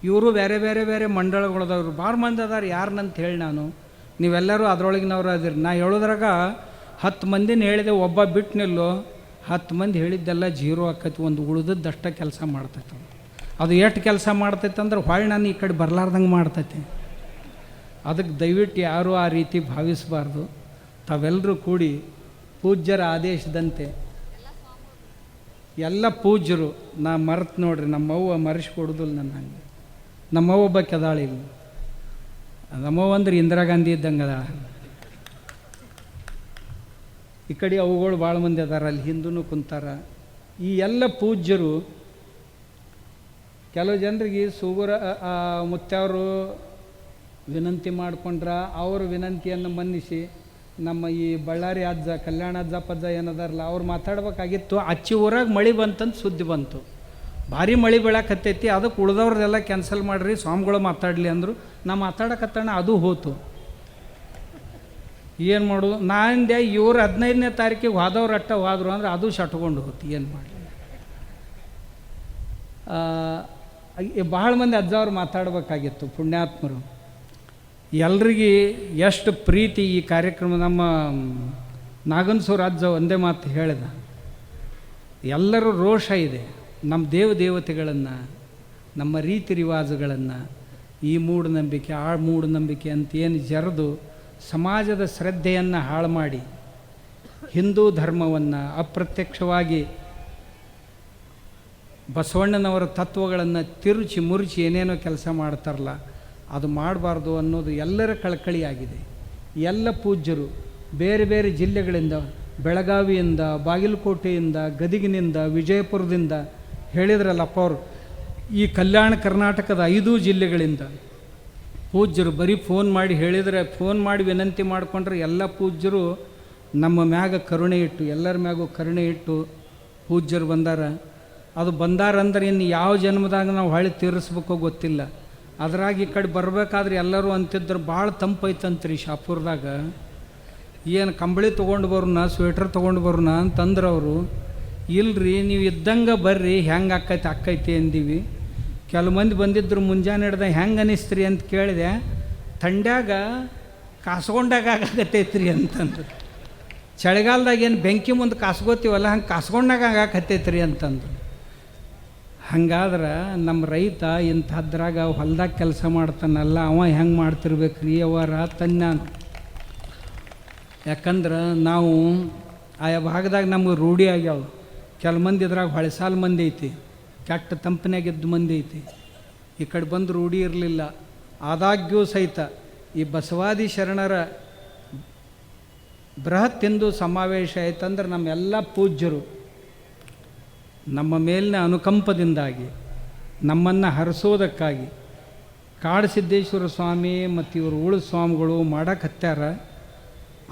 ಇವರು ಬೇರೆ ಬೇರೆ ಬೇರೆ ಮಂಡಳಗಳದವ್ರು ಭಾಳ ಮಂದಿ ಅದಾರ. ಯಾರನ್ನಂತ ಹೇಳಿ ನಾನು, ನೀವೆಲ್ಲರೂ ಅದರೊಳಗಿನವ್ರು ಅದಿರಿ. ನಾ ಹೇಳೋದ್ರಾಗ 10 ಮಂದಿನ ಹೇಳಿದೆ, ಒಬ್ಬ ಬಿಟ್ಟು ನಿಲ್ಲೋ, 10 ಮಂದಿ ಹೇಳಿದ್ದೆಲ್ಲ ಜೀರೋ ಆಕೈತಿ. ಒಂದು ಉಳಿದದ್ದಷ್ಟ ಕೆಲಸ ಮಾಡ್ತೈತೆ. ಅದು ಎಷ್ಟು ಕೆಲಸ ಮಾಡ್ತೈತೆ ಅಂದ್ರೆ ಹೊಳ್ಳಿ ನಾನು ಈ ಕಡೆ ಬರಲಾರ್ದಂಗೆ ಮಾಡ್ತೈತೆ. ಅದಕ್ಕೆ ದಯವಿಟ್ಟು ಯಾರೂ ಆ ರೀತಿ ಭಾವಿಸಬಾರ್ದು. ತಾವೆಲ್ಲರೂ ಕೂಡಿ ಪೂಜ್ಯರ ಆದೇಶದಂತೆ ಎಲ್ಲ ಪೂಜ್ಯರು, ನಾ ಮರೆತು ನೋಡ್ರಿ, ನಮ್ಮವ್ವ ಮರೆಸ್ಕೊಡೋದಿಲ್ಲ ನನ್ನ ಹಂಗೆ. ನಮ್ಮವ್ವ ಒಬ್ಬ ಕೆದಾಳಿಲ್ಲ. ನಮ್ಮವ್ವ ಅಂದ್ರೆ ಇಂದಿರಾ ಗಾಂಧಿ ಇದ್ದಂಗೆ ಅದ. ಈ ಕಡೆ ಅವುಗಳು ಭಾಳ ಮಂದಿ ಅದಾರ, ಅಲ್ಲಿ ಹಿಂದೂ ಕುಂತಾರ. ಈ ಎಲ್ಲ ಪೂಜ್ಯರು ಕೆಲವು ಜನರಿಗೆ ಸುಗರ ಮುತ್ತೆಯವರು ವಿನಂತಿ ಮಾಡಿಕೊಂಡ್ರ, ಅವ್ರ ವಿನಂತಿಯನ್ನು ಮನ್ನಿಸಿ ನಮ್ಮ ಈ ಬಳ್ಳಾರಿ ಅಜ್ಜ, ಕಲ್ಯಾಣ ಅಜ್ಜ ಪಜ್ಜ ಏನದಾರಲ್ಲ ಅವ್ರು ಮಾತಾಡ್ಬೇಕಾಗಿತ್ತು. ಅಚ್ಚಿ ಊರಾಗ ಮಳೆ ಬಂತಂತ ಸುದ್ದಿ ಬಂತು, ಭಾರಿ ಮಳೆ ಬೀಳಕತ್ತೈತಿ, ಅದಕ್ಕೆ ಉಳ್ದವ್ರದ್ದೆಲ್ಲ ಕ್ಯಾನ್ಸಲ್ ಮಾಡಿರಿ, ಸ್ವಾಮಿಗಳು ಮಾತಾಡಲಿ ಅಂದರು. ನಾ ಮಾತಾಡಕತ್ತಣ, ಅದು ಹೋತು. ಏನು ಮಾಡೋದು? ನಾಂದೆ ಇವ್ರು 15ನೇ ತಾರೀಕಿಗೆ ಹೋದವ್ರು ಅಟ್ಟ ಹೋದ್ರು ಅಂದ್ರೆ ಅದು ಶಟ್ಕೊಂಡು ಹೋತು. ಏನು ಮಾಡಲಿ? ಭಾಳ ಮಂದಿ ಅಜ್ಜವ್ರು ಮಾತಾಡಬೇಕಾಗಿತ್ತು, ಪುಣ್ಯಾತ್ಮರು. ಎಲ್ರಿಗೆ ಎಷ್ಟು ಪ್ರೀತಿ ಈ ಕಾರ್ಯಕ್ರಮ. ನಮ್ಮ ನಾಗನಸೂರು ಅಜ್ಜ ಒಂದೇ ಮಾತು ಹೇಳಿದ, ಎಲ್ಲರೂ ರೋಷ ಇದೆ ನಮ್ಮ ದೇವತೆಗಳನ್ನು, ನಮ್ಮ ರೀತಿ ರಿವಾಜುಗಳನ್ನು, ಈ ಮೂಢನಂಬಿಕೆ ಆ ಮೂಢನಂಬಿಕೆ ಅಂತ ಏನು ಜರೆದು ಸಮಾಜದ ಶ್ರದ್ಧೆಯನ್ನು ಹಾಳು ಮಾಡಿ ಹಿಂದೂ ಧರ್ಮವನ್ನು ಅಪ್ರತ್ಯಕ್ಷವಾಗಿ ಬಸವಣ್ಣನವರ ತತ್ವಗಳನ್ನು ತಿರುಚಿ ಮುರುಚಿ ಏನೇನೋ ಕೆಲಸ ಮಾಡ್ತಾರಲ್ಲ, ಅದು ಮಾಡಬಾರ್ದು ಅನ್ನೋದು ಎಲ್ಲರ ಕಳಕಳಿಯಾಗಿದೆ. ಎಲ್ಲ ಪೂಜ್ಯರು ಬೇರೆ ಬೇರೆ ಜಿಲ್ಲೆಗಳಿಂದ, ಬೆಳಗಾವಿಯಿಂದ, ಬಾಗಲಕೋಟೆಯಿಂದ, ಗದಗಿನಿಂದ, ವಿಜಯಪುರದಿಂದ ಹೇಳಿದ್ರಲ್ಲಪ್ಪ ಅವರು, ಈ ಕಲ್ಯಾಣ ಕರ್ನಾಟಕದ 5 ಜಿಲ್ಲೆಗಳಿಂದ ಪೂಜ್ಯರು ಬರೀ ಫೋನ್ ಮಾಡಿ ಹೇಳಿದರೆ, ಫೋನ್ ಮಾಡಿ ವಿನಂತಿ ಮಾಡಿಕೊಂಡ್ರೆ ಎಲ್ಲ ಪೂಜ್ಯರು ನಮ್ಮ ಮ್ಯಾಗ ಕರುಣೆ ಇಟ್ಟು, ಎಲ್ಲರ ಮ್ಯಾಗೂ ಕರುಣೆ ಇಟ್ಟು ಪೂಜ್ಯರು ಬಂದಾರ. ಅದು ಬಂದಾರಂದ್ರೆ ಇನ್ನು ಯಾವ ಜನ್ಮದಾಗ ನಾವು ಹೊಳ್ಳಿ ತೀರಿಸ್ಬೇಕೋ ಗೊತ್ತಿಲ್ಲ. ಅದ್ರಾಗ ಈ ಕಡೆ ಬರಬೇಕಾದ್ರೆ ಎಲ್ಲರೂ ಅಂತಿದ್ರು ಭಾಳ ತಂಪೈತಂತ್ರಿ ಶಾಪುರದಾಗ, ಏನು ಕಂಬಳಿ ತೊಗೊಂಡು ಬರೋಣ, ಸ್ವೆಟ್ರ್ ತೊಗೊಂಡು ಬರೋಣ ಅಂತಂದ್ರೆ ಅವರು, ಇಲ್ರಿ ನೀವು ಇದ್ದಂಗೆ ಬರ್ರಿ, ಹೆಂಗೆ ಆಕ್ಕೈತಿ ಅಂದೀವಿ. ಕೆಲವು ಮಂದಿ ಬಂದಿದ್ರು ಮುಂಜಾನೆ ಹಿಡ್ದ, ಹೆಂಗೆ ಅನಿಸ್ತ್ರಿ ಅಂತ ಕೇಳಿದೆ, ಥಂಡ್ಯಾಗ ಕಾಸ್ಕೊಂಡಾಗ ಆಗತ್ತೈತ್ರಿ ಅಂತಂದ್ರು. ಚಳಿಗಾಲದಾಗ ಏನು ಬೆಂಕಿ ಮುಂದೆ ಕಾಸ್ಕೋತೀವಲ್ಲ ಹಂಗೆ ಕಾಸ್ಕೊಂಡಾಗ ಆಗಕತ್ತೈತ್ರಿ ಅಂತಂದ್ರು. ಹಂಗಾದ್ರೆ ನಮ್ಮ ರೈತ ಇಂಥದ್ರಾಗ ಹೊಲ್ದಾಗ ಕೆಲಸ ಮಾಡ್ತಾನಲ್ಲ, ಅವ ಹೆಂಗೆ ಮಾಡ್ತಿರ್ಬೇಕ್ರಿ ಅವರ ತನ್ನ. ಯಾಕಂದ್ರೆ ನಾವು ಆಯಾ ಭಾಗದಾಗ ನಮ್ಗೆ ರೂಢಿ ಆಗ್ಯಾವ. ಕೆಲ ಮಂದಿ ಇದ್ರಾಗ ಹೊಳೆ ಸಾಲ ಮಂದಿ ಐತಿ, ಕೆಟ್ಟ ತಂಪನ್ಯಾಗಿದ್ದ ಮಂದಿ ಐತಿ. ಈ ಕಡೆ ಬಂದು ರೂಢಿ ಇರಲಿಲ್ಲ. ಆದಾಗ್ಯೂ ಸಹಿತ ಈ ಬಸವಾದಿ ಶರಣರ ಬೃಹತ್ ಹಿಂದೂ ಸಮಾವೇಶ ಆಯ್ತಂದ್ರೆ ನಮ್ಮೆಲ್ಲ ಪೂಜ್ಯರು ನಮ್ಮ ಮೇಲಿನ ಅನುಕಂಪದಿಂದಾಗಿ ನಮ್ಮನ್ನು ಹರಿಸೋದಕ್ಕಾಗಿ ಕಾಡಸಿದ್ದೇಶ್ವರ ಸ್ವಾಮಿ ಮತ್ತು ಇವರು ಉಳಿದ ಸ್ವಾಮಿಗಳು ಮಾಡಕತ್ಯಾರ.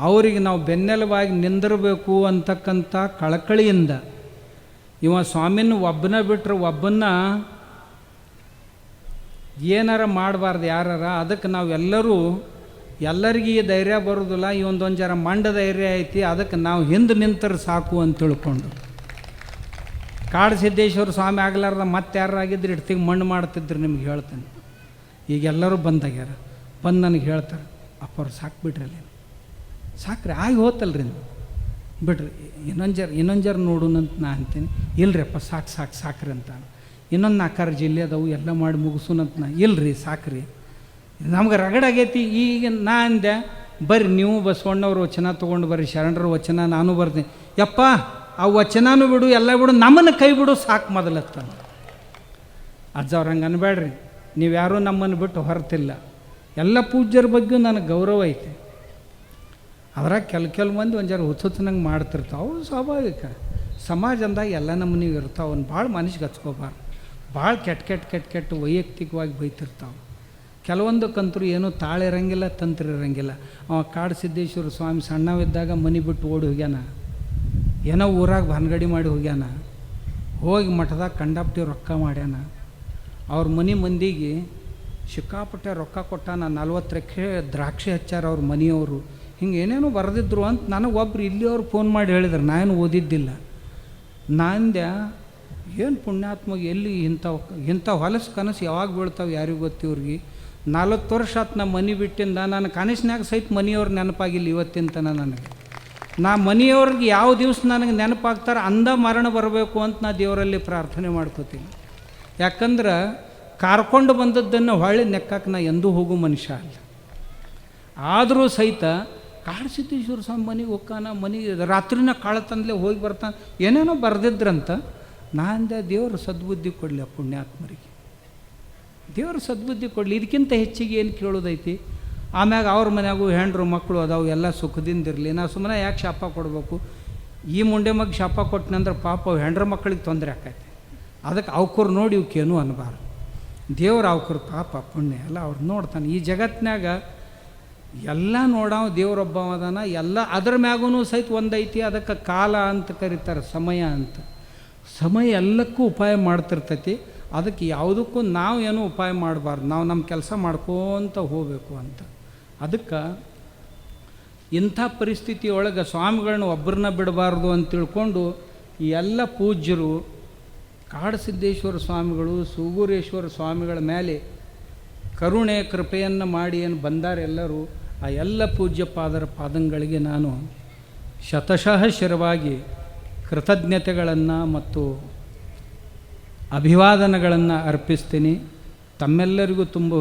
ಅವರಿಗೆ ನಾವು ಬೆನ್ನೆಲುವಾಗಿ ನಿಂದಿರಬೇಕು ಅಂತಕ್ಕಂಥ ಕಳಕಳಿಯಿಂದ ಇವ ಸ್ವಾಮಿನ ಒಬ್ಬನ ಬಿಟ್ಟರೆ ಒಬ್ಬನ್ನ ಏನಾರ ಮಾಡಬಾರ್ದು ಯಾರಾರ. ಅದಕ್ಕೆ ನಾವೆಲ್ಲರೂ ಎಲ್ಲರಿಗೂ ಈ ಧೈರ್ಯ ಬರೋದಿಲ್ಲ. ಈ ಒಂದೊಂದು ಜರ ಮಂಡ ಧೈರ್ಯ ಐತಿ, ಅದಕ್ಕೆ ನಾವು ಹಿಂದೆ ನಿಂತರೆ ಸಾಕು ಅಂತ ತಿಳ್ಕೊಂಡು ಕಾಡಸಿದ್ದೇಶ್ವರ ಸ್ವಾಮಿ ಆಗಲಾರ್ದ ಮತ್ತೆ ಯಾರಾಗಿದ್ರೆ ಇಡ್ತಿಗೆ ಮಣ್ಣು ಮಾಡ್ತಿದ್ರು. ನಿಮ್ಗೆ ಹೇಳ್ತೇನೆ, ಈಗ ಎಲ್ಲರೂ ಬಂದಾಗ್ಯಾರ. ಬಂದು ನನಗೆ ಹೇಳ್ತಾರೆ, ಅಪ್ಪವ್ರು ಸಾಕು ಬಿಡ್ರಿ ಅಲ್ಲಿ, ಸಾಕ್ರಿ ಆಗಿ ಹೋತಲ್ರಿ ನೀವು ಬಿಡ್ರಿ, ಇನ್ನೊಂದು ಜರ ನೋಡೋಣಂತ ನಾ ಅಂತೀನಿ. ಇಲ್ರಿ ಅಪ್ಪ ಸಾಕ್ರಿ ಅಂತ. ಇನ್ನೊಂದು 4 ಜಿಲ್ಲೆ ಅದಾವು ಎಲ್ಲ ಮಾಡಿ ಮುಗಿಸೋಣಂತ ನಾ. ಇಲ್ರಿ ಸಾಕ್ರಿ, ನಮ್ಗೆ ರಗಡಾಗೈತಿ. ಈಗ ನಾ ಅಂದೆ, ಬರ್ರಿ ನೀವು ಬಸವಣ್ಣವ್ರ ವಚನ ತೊಗೊಂಡು ಬರ್ರಿ, ಶರಣರ ವಚನ ನಾನು ಬರ್ತೀನಿ. ಯಪ್ಪ ಆ ವಚನನೂ ಬಿಡು, ಎಲ್ಲ ಬಿಡು, ನಮ್ಮನ್ನು ಕೈ ಬಿಡು ಸಾಕು ಮೊದಲತ್ತ. ಅಜ್ಜವ್ರು ಹಂಗೆ ಅನ್ಬೇಡ್ರಿ, ನೀವು ಯಾರೂ ನಮ್ಮನ್ನು ಬಿಟ್ಟು ಹೊರತಿಲ್ಲ. ಎಲ್ಲ ಪೂಜ್ಯರ ಬಗ್ಗೆ ನನಗೆ ಗೌರವ ಐತೆ. ಅದ್ರಾಗ ಕೆಲವು ಮಂದಿ ಒಂದು ಜರ ಹುಚ್ಚುಚ್ಚನಂಗೆ ಮಾಡ್ತಿರ್ತಾವೆ. ಅವು ಸ್ವಾಭಾವಿಕ. ಸಮಾಜ ಅಂದಾಗ ಎಲ್ಲ ನಮ್ಮನೆ ಇರ್ತಾವೆ. ಅವ್ನು ಭಾಳ ಮನಸ್ಸಿಗೆ ಹಚ್ಕೋಬಾರ್ದು. ಭಾಳ ಕೆಟ್ಟ ವೈಯಕ್ತಿಕವಾಗಿ ಬೈತಿರ್ತಾವೆ. ಕೆಲವೊಂದಕ್ಕಂತರೂ ಏನೂ ತಾಳಿರಂಗಿಲ್ಲ, ತಂತ್ರ ಇರಂಗಿಲ್ಲ. ಅವ ಕಾಡಸಿದ್ದೇಶ್ವರ ಸ್ವಾಮಿ ಸಣ್ಣವಿದ್ದಾಗ ಮನೆ ಬಿಟ್ಟು ಓಡಿ ಹೋಗ್ಯಾನ. ಏನೋ ಊರಾಗ ಭಾನ್ಗಡಿ ಮಾಡಿ ಹೋಗ್ಯಾನ. ಹೋಗಿ ಮಠದಾಗ ಕಂಡಾಪಟ್ಟಿ ರೊಕ್ಕ ಮಾಡ್ಯಾನ. ಅವ್ರ ಮಂದಿಗೆ ಸಿಕ್ಕಾಪಟ್ಟೆ ರೊಕ್ಕ ಕೊಟ್ಟಾನ. 40 ಎಕರೆ ದ್ರಾಕ್ಷಿ ಹಚ್ಚಾರ ಅವ್ರ ಮನೆಯವರು. ಹಿಂಗೆ ಏನೇನೋ ಬರೆದಿದ್ರು ಅಂತ ನನಗೆ ಒಬ್ರು ಇಲ್ಲಿಯವ್ರು ಫೋನ್ ಮಾಡಿ ಹೇಳಿದ್ರು. ನಾನು ಓದಿದ್ದಿಲ್ಲ. ನಾಂದ್ಯ ಏನು ಪುಣ್ಯಾತ್ಮಗೆ ಎಲ್ಲಿ ಇಂಥ ಹೊಲಸು ಕನಸು ಯಾವಾಗ ಬೀಳ್ತಾವೆ ಯಾರಿಗೂ ಗೊತ್ತಿವ್ರಿಗೆ. 40 ವರ್ಷ ಆತು ನಾ ಮನೆ ಬಿಟ್ಟಿಂದ. ನಾನು ಕನಸಿನಾಗ ಸಹಿತ ಮನೆಯವ್ರು ನೆನಪಾಗಿಲ್ಲ ಇವತ್ತಿನ ತನಕ ನನಗೆ. ನಾ ಮನೆಯವ್ರಿಗೆ ಯಾವ ದಿವಸ ನನಗೆ ನೆನಪಾಗ್ತಾರೆ ಅಂದ ಮರಣ ಬರಬೇಕು ಅಂತ ನಾ ದೇವರಲ್ಲಿ ಪ್ರಾರ್ಥನೆ ಮಾಡ್ಕೋತೀನಿ. ಯಾಕಂದ್ರೆ ಕಾರ್ಕೊಂಡು ಬಂದದ್ದನ್ನು ಹೊಳ್ಳಿ ನೆಕ್ಕಕ್ಕೆ ನಾ ಎಂದೂ ಹೋಗೋ ಮನುಷ್ಯ ಅಲ್ಲ. ಆದರೂ ಸಹಿತ ಕಾಡಸಿದ್ದೇಶ್ವರ ಸ್ವಾಮಿ ಮನೆಗೆ ಹೋಗ್ಕಾನ, ಮನೆಗೆ ರಾತ್ರಿನ ಕಾಳತಂದಲೇ ಹೋಗಿ ಬರ್ತಾನೆ. ಏನೇನೋ ಬರೆದಿದ್ರಂತ. ನಾಂದೆ ದೇವರು ಸದ್ಬುದ್ಧಿ ಕೊಡಲಿ ಆ ಪುಣ್ಯಾತ್ಮರಿಗೆ, ದೇವರು ಸದ್ಬುದ್ಧಿ ಕೊಡಲಿ. ಇದಕ್ಕಿಂತ ಹೆಚ್ಚಿಗೆ ಏನು ಕೇಳೋದೈತಿ? ಆಮ್ಯಾಗ ಅವ್ರ ಮನ್ಯಾಗೂ ಹೆಂಡ್ರು ಮಕ್ಕಳು ಅದಾವು, ಎಲ್ಲ ಸುಖದಿಂದಿರಲಿ. ನಾವು ಸುಮ್ಮನೆ ಯಾಕೆ ಶಾಪ ಕೊಡಬೇಕು? ಈ ಮುಂಡೆ ಮಗ ಶಾಪ ಕೊಟ್ಟನಂದ್ರೆ ಪಾಪ ಅವು ಹೆಂಡ್ರ ಮಕ್ಕಳಿಗೆ ತೊಂದರೆ ಆಕೈತಿ. ಅದಕ್ಕೆ ಅವ್ಕರು ನೋಡಿ ಇವಕ್ಕೇನು ಅನ್ನಬಾರ್ದು. ದೇವ್ರು ಅವ್ಕರು ಪಾಪ ಪುಣ್ಯ ಎಲ್ಲ ಅವ್ರು ನೋಡ್ತಾನೆ. ಈ ಜಗತ್ತಿನಾಗ ಎಲ್ಲ ನೋಡಾವ ದೇವ್ರೊಬ್ಬ ಅದಾನ. ಎಲ್ಲ ಅದ್ರ ಮ್ಯಾಗೂ ಸಹಿತ ಒಂದೈತಿ, ಅದಕ್ಕೆ ಕಾಲ ಅಂತ ಕರೀತಾರೆ, ಸಮಯ ಅಂತ. ಸಮಯ ಎಲ್ಲಕ್ಕೂ ಉಪಾಯ ಮಾಡ್ತಿರ್ತೈತಿ. ಅದಕ್ಕೆ ಯಾವುದಕ್ಕೂ ನಾವು ಏನೂ ಉಪಾಯ ಮಾಡಬಾರ್ದು. ನಾವು ನಮ್ಮ ಕೆಲಸ ಮಾಡ್ಕೋತ ಹೋಗಬೇಕು ಅಂತ. ಅದಕ್ಕೆ ಇಂಥ ಪರಿಸ್ಥಿತಿಯೊಳಗೆ ಸ್ವಾಮಿಗಳನ್ನ ಒಬ್ಬರನ್ನ ಬಿಡಬಾರ್ದು ಅಂತ ತಿಳ್ಕೊಂಡು ಈ ಎಲ್ಲ ಪೂಜ್ಯರು ಕಾಡಸಿದ್ದೇಶ್ವರ ಸ್ವಾಮಿಗಳು, ಸೂಗೂರೇಶ್ವರ ಸ್ವಾಮಿಗಳ ಮೇಲೆ ಕರುಣೆ ಕೃಪೆಯನ್ನು ಮಾಡಿ ಏನು ಬಂದಾರೆ ಎಲ್ಲರೂ, ಆ ಎಲ್ಲ ಪೂಜ್ಯ ಪಾದಂಗಳಿಗೆ ನಾನು ಶತಶಃ ಶಿರವಾಗಿ ಕೃತಜ್ಞತೆಗಳನ್ನು ಮತ್ತು ಅಭಿವಾದನೆಗಳನ್ನು ಅರ್ಪಿಸ್ತೀನಿ. ತಮ್ಮೆಲ್ಲರಿಗೂ ತುಂಬ